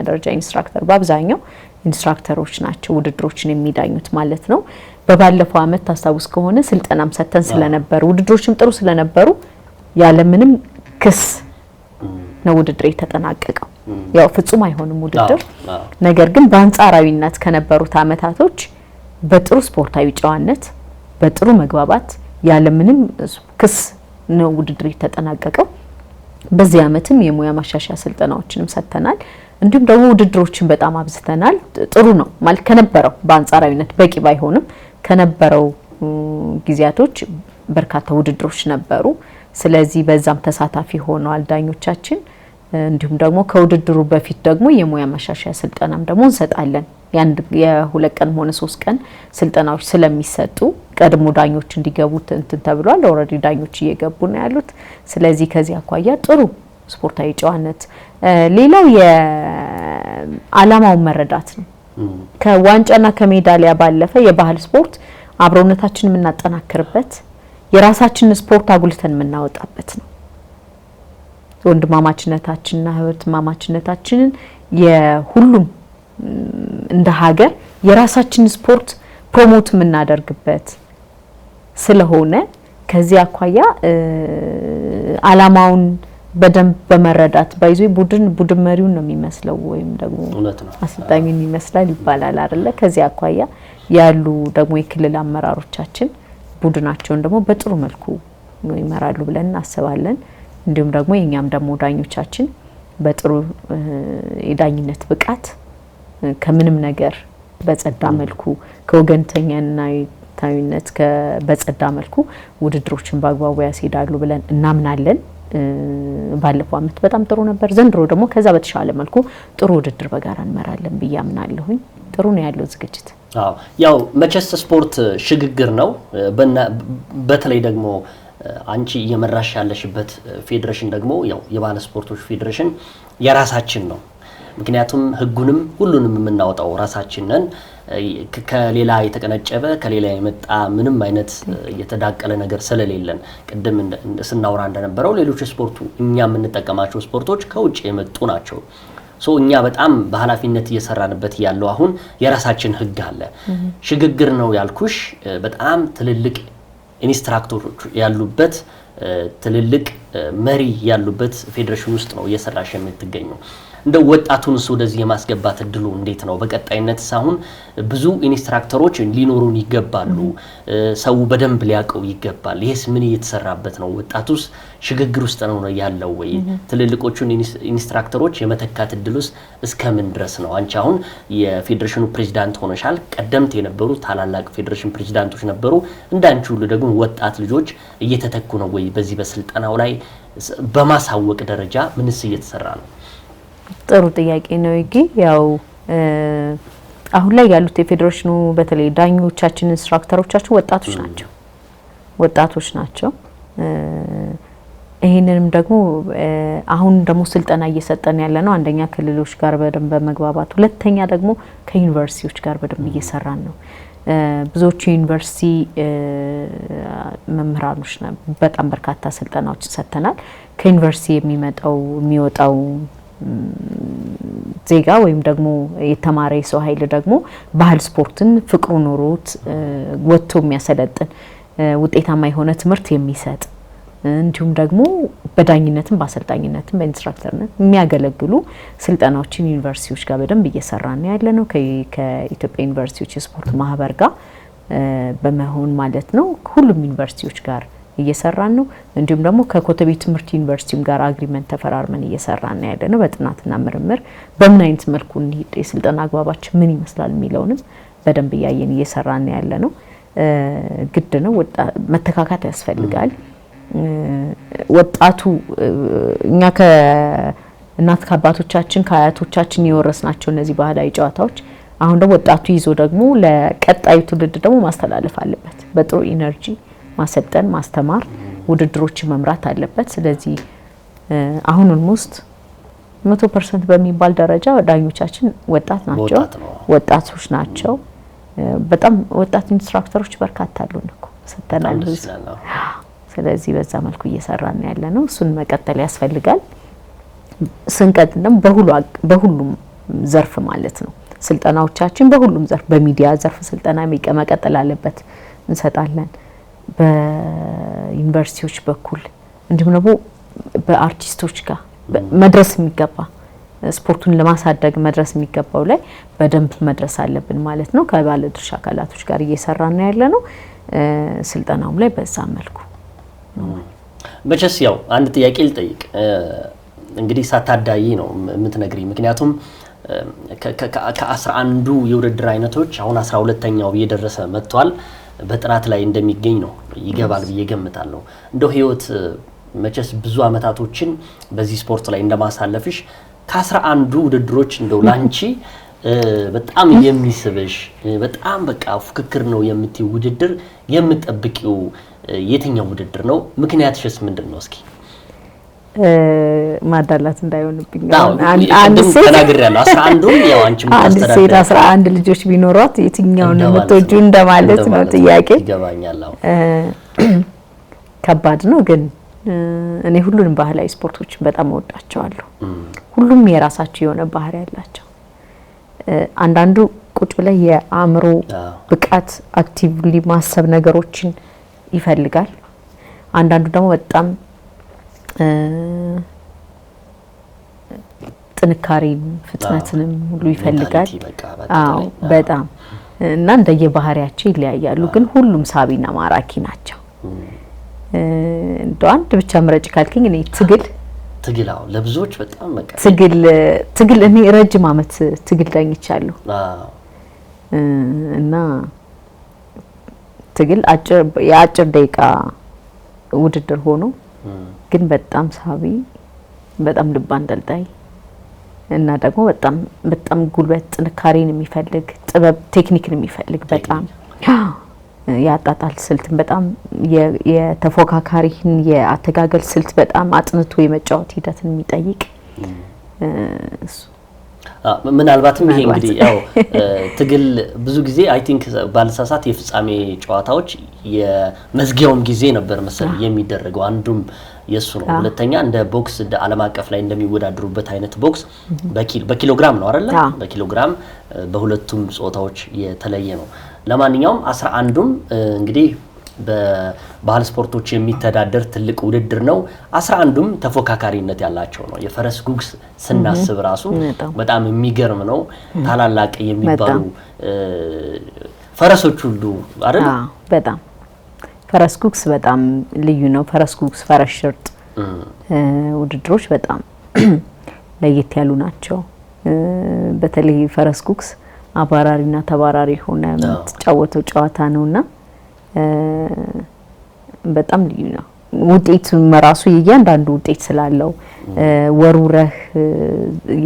ደረጃ ኢንስትራክተር በአብዛኛው ኢንስትራክተሮች ናቸው ውድድሮችን የሚዳኙት ማለት ነው በባለፈው አመት ታስታውስ ከሆነ ስልጠናም ሰተን ስለነበር ውድድሮችም ጥሩ ስለነበሩ ያለ ምንም ክስ ነው ውድድር የተጠናቀቀው ያው ፍጹም አይሆንም ውድድር ነገር ግን በአንጻራዊነት ከነበሩት አመታቶች በጥሩ ስፖርታዊ ጨዋነት በጥሩ መግባባት ያለ ምንም ክስ ነው ውድድር የተጠናቀቀው በዚህ አመትም የሙያ ማሻሻያ ስልጠናዎችንም ሰተናል እንዲሁም ደግሞ ውድድሮችን በጣም አብዝተናል ጥሩ ነው ማለት ከነበረው በአንጻራዊነት በቂ ባይሆንም ከነበረው ጊዜያቶች በርካታ ውድድሮች ነበሩ ስለዚህ በዛም ተሳታፊ ሆነዋል ዳኞቻችን እንዲሁም ደግሞ ከውድድሩ በፊት ደግሞ የሙያ ማሻሻያ ስልጠናም ደግሞ እንሰጣለን የሁለት ቀን ሆነ 3 ቀን ስልጠናዎች ስለሚሰጡ ቀድሞ ዳኞች እንዲገቡት እንትን ተብሏል ኦሬዲ ዳኞች እየገቡ ነው ያሉት ስለዚህ ከዚህ አኳያ ጥሩ ስፖርታዊ ጨዋነት ሌላው የዓላማው መረዳት ነው ከዋንጫና ከሜዳሊያ ባለፈ የባህል ስፖርት አብሮነታችንን የምናጠናክርበት የራሳችንን ስፖርት አጉልተን የምናወጣበት ነው ወንድማማችነታችንና ህብረትማማችነታችንን የሁሉም እንደ ሀገር የራሳችንን ስፖርት ፕሮሞት የምናደርግበት ስለሆነ ከዚህ አኳያ ዓላማውን በደንብ በመረዳት ባይዞ ቡድን መሪውን ነው የሚመስለው ወይም ደግሞ አሰልጣኙን ይመስላል ይባላል አይደለ ከዚህ አኳያ ያሉ ደግሞ የክልል አመራሮቻችን ቡድናቸውን ደግሞ በጥሩ መልኩ ነው ይመራሉ ብለን እናስባለን እንዲሁም ደግሞ የኛም ደግሞ ዳኞቻችን በጥሩ የዳኝነት ብቃት ከምንም ነገር በጸዳ መልኩ ከወገንተኛነት በጸዳ መልኩ ውድድሮችን በአግባቡ ያስሄዳሉ ብለን እናምናለን ባለፈው አመት በጣም ጥሩ ነበር ዘንድሮ ደግሞ ከዛ በተሻለ መልኩ ጥሩ ውድድር በጋራ እንመራለን ብያምናለሁኝ ጥሩ ነው ያለው ዝግጅት ያው መቸስ ስፖርት ሽግግር ነው በተለይ ደግሞ አንቺ እየመራሽ ያለሽበት ፌዴሬሽን ደግሞ ያው የባህል ስፖርቶች ፌዴሬሽን የራሳችን ነው ምክንያቱም ህጉንም ሁሉንም የምናወጣው ራሳችን ነን ከሌላ የተቀነጨበ ከሌላ የመጣ ምንም አይነት የተዳቀለ ነገር ስለሌለን ቅድም ስናወራ እንደነበረው ሌሎች ስፖርቱ እኛ የምንጠቀማቸው ስፖርቶች ከውጭ የመጡ ናቸው እኛ በጣም በኃላፊነት እየሰራንበት ያለው አሁን የራሳችን ህግ አለ ሽግግር ነው ያልኩሽ በጣም ትልልቅ ኢንስትራክተሮች ያሉበት ትልልቅ መሪ ያሉበት ፌዴሬሽን ውስጥ ነው እየሰራሽ የምትገኘው እንደ ወጣቱንስ ወደዚህ የማስገባት እድሉ እንዴት ነው በቀጣይነት ሳይሆን ብዙ ኢንስትራክተሮች ሊኖሩን ይገባሉ ሰው በደንብ ሊያቀው ይገባል ይሄስ ምን እየተሰራበት ነው ወጣቱስ ሽግግር ውስጥ ነው ያለው ወይ ትልልቆቹን ኢንስትራክተሮች የመተካት እድሉስ እስከምን ድረስ ነው አንቺ አሁን የፌዴሬሽኑ ፕሬዝዳንት ሆነሻል ቀደምት የነበሩ ታላላቅ ፌዴሬሽን ፕሬዝዳንቶች ነበሩ እንዳንቺ ሁሉ ደግሞ ወጣት ልጆች እየተተኩ ነው ወይ በዚህ በስልጣናው ላይ በማሳወቅ ደረጃ ምንስ እየተሰራ ነው ጥሩ ጥያቄ ነው ይጊ ያው አሁን ላይ ያሉት የፌዴሬሽኑ በተለይ ዳኞቻችን ኢንስትራክተሮቻችን ወጣቶች ናቸው ይሄንንም ደግሞ አሁን ደግሞ ስልጠና እየሰጠን ያለ ነው አንደኛ ክልሎች ጋር በደንብ በመግባባት ሁለተኛ ደግሞ ከዩኒቨርሲቲዎች ጋር በደንብ እየሰራን ነው ብዙዎች ዩኒቨርሲቲ መምህራኖች በጣም በርካታ ስልጠናዎች ሰጥተናል ከዩኒቨርሲቲ የሚወጣው ዜጋ ወይም ደግሞ የተማረ የሰው ኃይል ደግሞ ባህል ስፖርትን ፍቅሩ ኖሮት ወጥቶ የሚያሰለጥን ውጤታማ የሆነ ትምህርት የሚሰጥ እንዲሁም ደግሞ በዳኝነትም በአሰልጣኝነትም በኢንስትራክተርነት የሚያገለግሉ ስልጠናዎችን ዩኒቨርሲቲዎች ጋር በደንብ እየሰራን ያለ ነው። ከኢትዮጵያ ዩኒቨርሲቲዎች የስፖርት ማህበር ጋር በመሆን ማለት ነው። ሁሉም ዩኒቨርሲቲዎች ጋር እየሰራን ነው። እንዲሁም ደግሞ ከኮተቤ ትምህርት ዩኒቨርሲቲም ጋር አግሪመንት ተፈራርመን እየሰራን ያለ ነው። በጥናትና ምርምር በምን አይነት መልኩ እንሂድ፣ የስልጠና አግባባችን ምን ይመስላል የሚለውንም በደንብ እያየን እየሰራን ያለ ነው። ግድ ነው፣ መተካካት ያስፈልጋል። ወጣቱ እኛ ከእናት ከአባቶቻችን ከአያቶቻችን የወረስናቸው እነዚህ ባህላዊ ጨዋታዎች አሁን ደግሞ ወጣቱ ይዞ ደግሞ ለቀጣዩ ትውልድ ደግሞ ማስተላለፍ አለበት። በጥሩ ኢነርጂ ማሰልጠን፣ ማስተማር፣ ውድድሮችን መምራት አለበት። ስለዚህ አሁንም ውስጥ 100% በሚባል ደረጃ ዳኞቻችን ወጣት ናቸው፣ ወጣቶች ናቸው። በጣም ወጣት ኢንስትራክተሮች በርካታ አሉን እኮ ሰተናል። ስለዚህ በዛ መልኩ እየሰራን ያለ ነው። እሱን መቀጠል ያስፈልጋል። ስንቀጥል ደግሞ በሁሉም ዘርፍ ማለት ነው ስልጠናዎቻችን በሁሉም ዘርፍ በሚዲያ ዘርፍ ስልጠና መቀጠል አለበት፣ እንሰጣለን። በዩኒቨርሲቲዎች በኩል እንዲሁም ደግሞ በአርቲስቶች ጋር መድረስ የሚገባ ስፖርቱን ለማሳደግ መድረስ የሚገባው ላይ በደንብ መድረስ አለብን ማለት ነው። ከባለድርሻ አካላቶች ጋር እየሰራን ያለ ነው። ስልጠናውም ላይ በዛ መልኩ መቼስ ያው አንድ ጥያቄ ልጠይቅ። እንግዲህ ሳታዳይ ነው የምትነግሪኝ፣ ምክንያቱም ከ11ዱ የውድድር አይነቶች አሁን 12ኛው እየደረሰ መጥቷል። በጥራት ላይ እንደሚገኝ ነው ይገባል ብዬ ገምታለሁ። እንደው ህይወት መቼስ ብዙ አመታቶችን በዚህ ስፖርት ላይ እንደማሳለፍሽ ከ11ዱ ውድድሮች እንደው ላንቺ በጣም የሚስብሽ በጣም በቃ ፉክክር ነው የምትይው ውድድር የምትጠብቂው የትኛው ውድድር ነው? ምክንያትሽስ ምንድነው? እስኪ ማዳላት እንዳይሆንብኝ አንድ ሴት ተናግሬያለሁ። 11ዱም ያው አንቺም ታስተዳድሪ 11 ልጆች ቢኖሯት የትኛው ነው የምትወጂው እንደማለት ነው ጥያቄ። ይገባኛል። ከባድ ነው ግን እኔ ሁሉንም ባህላዊ ስፖርቶችን በጣም እወዳቸዋለሁ። ሁሉም የራሳቸው የሆነ ባህሪ ያላቸው። አንዳንዱ ቁጭ ብለ የአእምሮ ብቃት አክቲቭሊ ማሰብ ነገሮችን ይፈልጋል። አንዳንዱ ደግሞ በጣም ጥንካሬን ፍጥነትንም ሁሉ ይፈልጋል። አዎ በጣም እና እንደየባህሪያቸው ይለያያሉ፣ ግን ሁሉም ሳቢና ማራኪ ናቸው። እንደው አንድ ብቻ ምረጭ ካልከኝ እኔ ትግል አዎ ለብዙዎች በጣም በቃ ትግል እኔ ረጅም አመት ትግል ዳኝቻለሁ። እና ትግል የአጭር ደቂቃ ውድድር ሆኖ ግን በጣም ሳቢ፣ በጣም ልብ አንጠልጣይ እና ደግሞ በጣም ጉልበት ጥንካሬን የሚፈልግ ጥበብ ቴክኒክን የሚፈልግ በጣም ያጣጣል ስልትን በጣም የተፎካካሪን የአተጋገል ስልት በጣም አጥንቶ የመጫወት ሂደትን የሚጠይቅ ምናልባትም ይሄ እንግዲህ ያው ትግል ብዙ ጊዜ አይ ቲንክ ባልሳሳት የፍጻሜ ጨዋታዎች የመዝጊያውም ጊዜ ነበር መሰለኝ የሚደረገው። አንዱም የሱ ነው። ሁለተኛ እንደ ቦክስ እንደ ዓለም አቀፍ ላይ እንደሚወዳደሩበት አይነት ቦክስ በኪሎግራም ነው አይደል? በኪሎግራም በሁለቱም ጾታዎች የተለየ ነው። ለማንኛውም 11ዱም እንግዲህ በባህል ስፖርቶች የሚተዳደር ትልቅ ውድድር ነው። 11ዱም ተፎካካሪነት ያላቸው ነው። የፈረስ ጉግስ ስናስብ ራሱ በጣም የሚገርም ነው። ታላላቅ የሚባሉ ፈረሶች ሁሉ አይደል? በጣም ፈረስ ጉግስ በጣም ልዩ ነው። ፈረስ ጉግስ፣ ፈረስ ሽርጥ ውድድሮች በጣም ለየት ያሉ ናቸው። በተለይ ፈረስ ጉግስ አባራሪና ተባራሪ ሆነ የምትጫወተው ጨዋታ ነውና በጣም ልዩ ነው። ውጤቱ መራሱ እያንዳንዱ ውጤት ስላለው ወሩረህ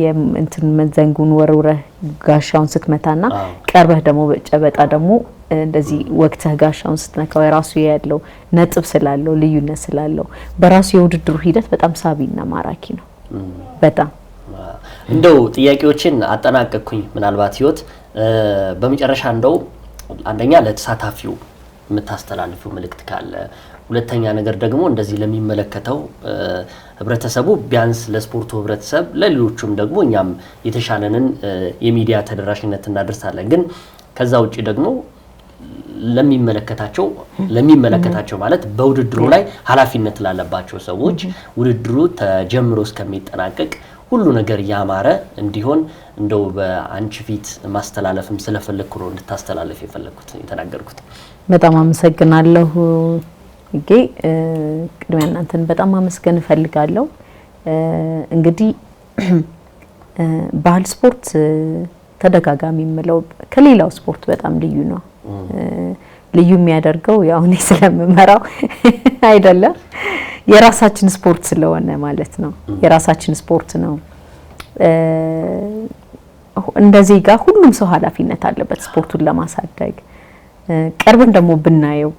የእንትን መዘንጉን ወሩረህ ጋሻውን ስትመታና ቀርበህ ደግሞ በጨበጣ ደግሞ እንደዚህ ወቅተህ ጋሻውን ስትነካው የራሱ ያለው ነጥብ ስላለው ልዩነት ስላለው በራሱ የውድድሩ ሂደት በጣም ሳቢና ማራኪ ነው። በጣም እንደው ጥያቄዎችን አጠናቀቅኩኝ። ምናልባት ህይወት በመጨረሻ እንደው አንደኛ ለተሳታፊው የምታስተላልፈው መልእክት ካለ፣ ሁለተኛ ነገር ደግሞ እንደዚህ ለሚመለከተው ህብረተሰቡ ቢያንስ ለስፖርቱ ህብረተሰብ ለሌሎቹም ደግሞ እኛም የተሻለንን የሚዲያ ተደራሽነት እናደርሳለን። ግን ከዛ ውጪ ደግሞ ለሚመለከታቸው ማለት በውድድሩ ላይ ኃላፊነት ላለባቸው ሰዎች ውድድሩ ተጀምሮ እስከሚጠናቀቅ ሁሉ ነገር ያማረ እንዲሆን እንደው በአንቺ ፊት ማስተላለፍም ስለፈለኩ ነው እንድታስተላልፍ የተናገርኩት። በጣም አመሰግናለሁ። ቅድሚያ እናንተን በጣም አመስገን እፈልጋለሁ። እንግዲህ ባህል ስፖርት ተደጋጋሚ የምለው ከሌላው ስፖርት በጣም ልዩ ነው። ልዩ የሚያደርገው ያው እኔ ስለምመራው አይደለም የራሳችን ስፖርት ስለሆነ ማለት ነው። የራሳችን ስፖርት ነው። እንደዚህ ጋር ሁሉም ሰው ኃላፊነት አለበት ስፖርቱን ለማሳደግ። ቀርበን ደግሞ ብናየው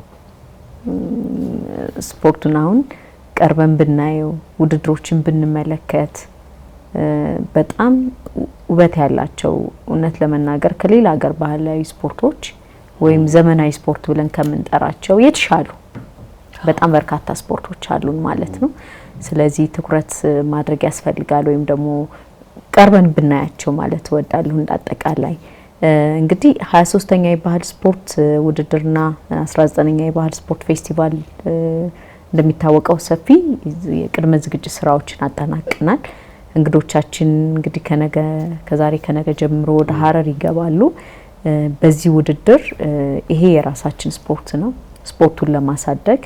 ስፖርቱን አሁን ቀርበን ብናየው ውድድሮችን ብንመለከት በጣም ውበት ያላቸው እውነት ለመናገር ከሌላ ሀገር ባህላዊ ስፖርቶች ወይም ዘመናዊ ስፖርት ብለን ከምንጠራቸው የተሻሉ በጣም በርካታ ስፖርቶች አሉን ማለት ነው። ስለዚህ ትኩረት ማድረግ ያስፈልጋል ወይም ደግሞ ቀርበን ብናያቸው ማለት እወዳለሁ። እንዳጠቃላይ እንግዲህ 23ኛ የባህል ስፖርት ውድድርና 19ኛ የባህል ስፖርት ፌስቲቫል እንደሚታወቀው ሰፊ የቅድመ ዝግጅት ስራዎችን አጠናቅናል። እንግዶቻችን እንግዲህ ከዛሬ ከነገ ጀምሮ ወደ ሀረር ይገባሉ። በዚህ ውድድር ይሄ የራሳችን ስፖርት ነው። ስፖርቱን ለማሳደግ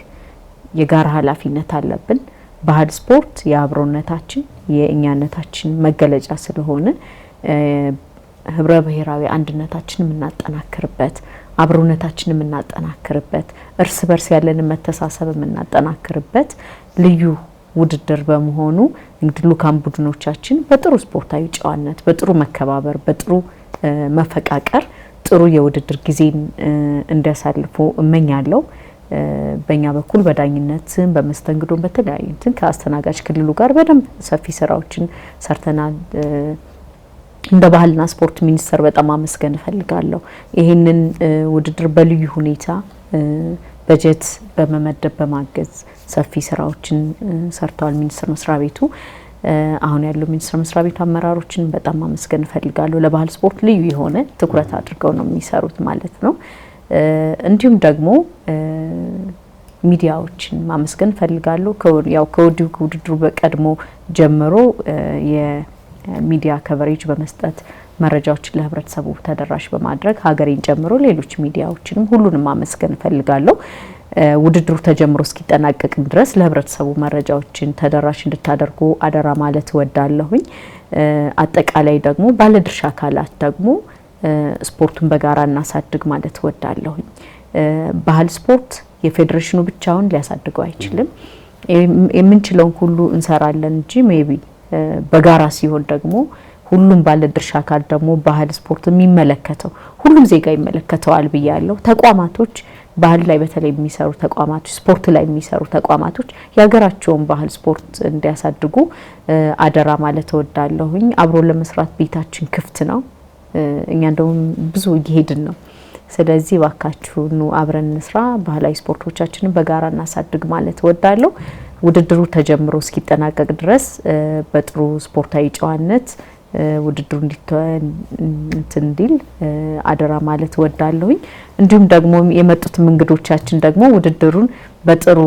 የጋራ ኃላፊነት አለብን። ባህል ስፖርት የአብሮነታችን የእኛነታችን መገለጫ ስለሆነ ህብረ ብሔራዊ አንድነታችንን የምናጠናክርበት፣ አብሮነታችንን የምናጠናክርበት፣ እርስ በርስ ያለንን መተሳሰብ የምናጠናክርበት ልዩ ውድድር በመሆኑ እንግዲህ ልኡካን ቡድኖቻችን በጥሩ ስፖርታዊ ጨዋነት፣ በጥሩ መከባበር፣ በጥሩ መፈቃቀር ጥሩ የውድድር ጊዜን እንዲያሳልፉ እመኛለሁ። በእኛ በኩል በዳኝነትም በመስተንግዶም በተለያዩ ከአስተናጋጅ ክልሉ ጋር በደንብ ሰፊ ስራዎችን ሰርተናል። እንደ ባህልና ስፖርት ሚኒስቴር በጣም አመስገን እፈልጋለሁ። ይሄንን ውድድር በልዩ ሁኔታ በጀት በመመደብ በማገዝ ሰፊ ስራዎችን ሰርተዋል ሚኒስቴር መስሪያ ቤቱ። አሁን ያለው ሚኒስቴር መስሪያ ቤቱ አመራሮችን በጣም አመስገን እፈልጋለሁ። ለባህል ስፖርት ልዩ የሆነ ትኩረት አድርገው ነው የሚሰሩት ማለት ነው። እንዲሁም ደግሞ ሚዲያዎችን ማመስገን እፈልጋለሁ። ያው ከወዲሁ ውድድሩ በቀድሞ ጀምሮ የሚዲያ ከቨሬጅ በመስጠት መረጃዎችን ለህብረተሰቡ ተደራሽ በማድረግ ሀገሬን ጨምሮ ሌሎች ሚዲያዎችንም ሁሉንም ማመስገን እፈልጋለሁ። ውድድሩ ተጀምሮ እስኪጠናቀቅም ድረስ ለህብረተሰቡ መረጃዎችን ተደራሽ እንድታደርጉ አደራ ማለት እወዳለሁኝ። አጠቃላይ ደግሞ ባለድርሻ አካላት ደግሞ ስፖርቱን በጋራ እናሳድግ ማለት እወዳለሁኝ። ባህል ስፖርት የፌዴሬሽኑ ብቻውን ሊያሳድገው አይችልም። የምንችለውን ሁሉ እንሰራለን እንጂ ሜቢ በጋራ ሲሆን ደግሞ ሁሉም ባለድርሻ አካል ደግሞ ባህል ስፖርት የሚመለከተው ሁሉም ዜጋ ይመለከተዋል ብያለሁ። ተቋማቶች ባህል ላይ በተለይ የሚሰሩ ተቋማቶች፣ ስፖርት ላይ የሚሰሩ ተቋማቶች የሀገራቸውን ባህል ስፖርት እንዲያሳድጉ አደራ ማለት እወዳለሁኝ። አብሮ ለመስራት ቤታችን ክፍት ነው። እኛ እንደውም ብዙ እየሄድን ነው። ስለዚህ ባካችሁ ኑ አብረን እንስራ፣ ባህላዊ ስፖርቶቻችንን በጋራ እናሳድግ ማለት እወዳለሁ። ውድድሩ ተጀምሮ እስኪጠናቀቅ ድረስ በጥሩ ስፖርታዊ ጨዋነት ውድድሩ እንዲል አደራ ማለት እወዳለሁኝ። እንዲሁም ደግሞ የመጡት እንግዶቻችን ደግሞ ውድድሩን በጥሩ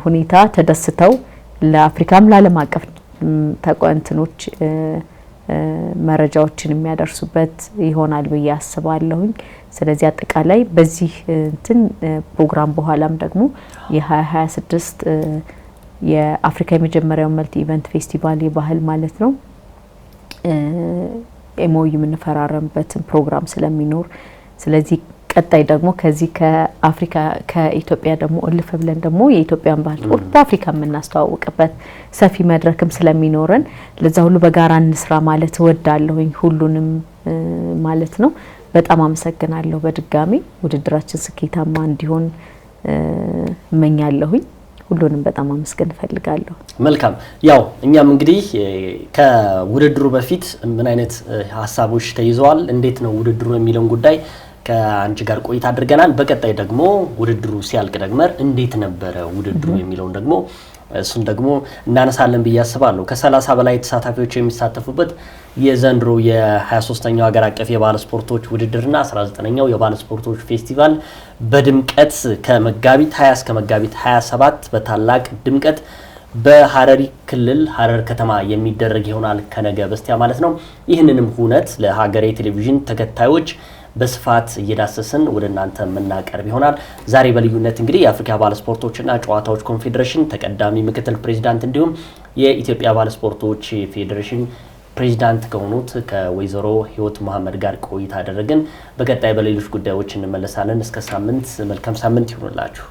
ሁኔታ ተደስተው ለአፍሪካም ለዓለም አቀፍ ተቋንትኖች መረጃዎችን የሚያደርሱበት ይሆናል ብዬ አስባለሁኝ። ስለዚህ አጠቃላይ በዚህ ፕሮግራም በኋላም ደግሞ የ2026 የአፍሪካ የመጀመሪያው መልቲ ኢቨንት ፌስቲቫል የባህል ማለት ነው ኤምኦዩ የምንፈራረምበትን ፕሮግራም ስለሚኖር ስለዚህ ቀጣይ ደግሞ ከዚህ ከአፍሪካ ከኢትዮጵያ ደግሞ እልፍ ብለን ደግሞ የኢትዮጵያን ባህል ስፖርት በአፍሪካ የምናስተዋውቅበት ሰፊ መድረክም ስለሚኖረን ለዛ ሁሉ በጋራ እንስራ ማለት እወዳለሁኝ። ሁሉንም ማለት ነው። በጣም አመሰግናለሁ። በድጋሚ ውድድራችን ስኬታማ እንዲሆን እመኛለሁኝ። ሁሉንም በጣም አመስገን እፈልጋለሁ። መልካም። ያው እኛም እንግዲህ ከውድድሩ በፊት ምን አይነት ሀሳቦች ተይዘዋል፣ እንዴት ነው ውድድሩ የሚለውን ጉዳይ ከአንቺ ጋር ቆይታ አድርገናል። በቀጣይ ደግሞ ውድድሩ ሲያልቅ ደግመር እንዴት ነበረ ውድድሩ የሚለውን ደግሞ እሱን ደግሞ እናነሳለን ብዬ አስባለሁ። ከ30 በላይ ተሳታፊዎች የሚሳተፉበት የዘንድሮ የ23ኛው ሀገር አቀፍ የባህል ስፖርቶች ውድድርና 19ኛው የባህል ስፖርቶች ፌስቲቫል በድምቀት ከመጋቢት 20 እስከ መጋቢት 27 በታላቅ ድምቀት በሐረሪ ክልል ሐረር ከተማ የሚደረግ ይሆናል ከነገ በስቲያ ማለት ነው። ይህንንም ሁነት ለሀገሬ ቴሌቪዥን ተከታዮች በስፋት እየዳሰስን ወደ እናንተ የምናቀርብ ይሆናል። ዛሬ በልዩነት እንግዲህ የአፍሪካ ባህል ስፖርቶችና ጨዋታዎች ኮንፌዴሬሽን ተቀዳሚ ምክትል ፕሬዚዳንት እንዲሁም የኢትዮጵያ ባህል ስፖርቶች ፌዴሬሽን ፕሬዚዳንት ከሆኑት ከወይዘሮ ህይወት መሐመድ ጋር ቆይታ አደረግን። በቀጣይ በሌሎች ጉዳዮች እንመለሳለን። እስከ ሳምንት መልካም ሳምንት ይሁንላችሁ።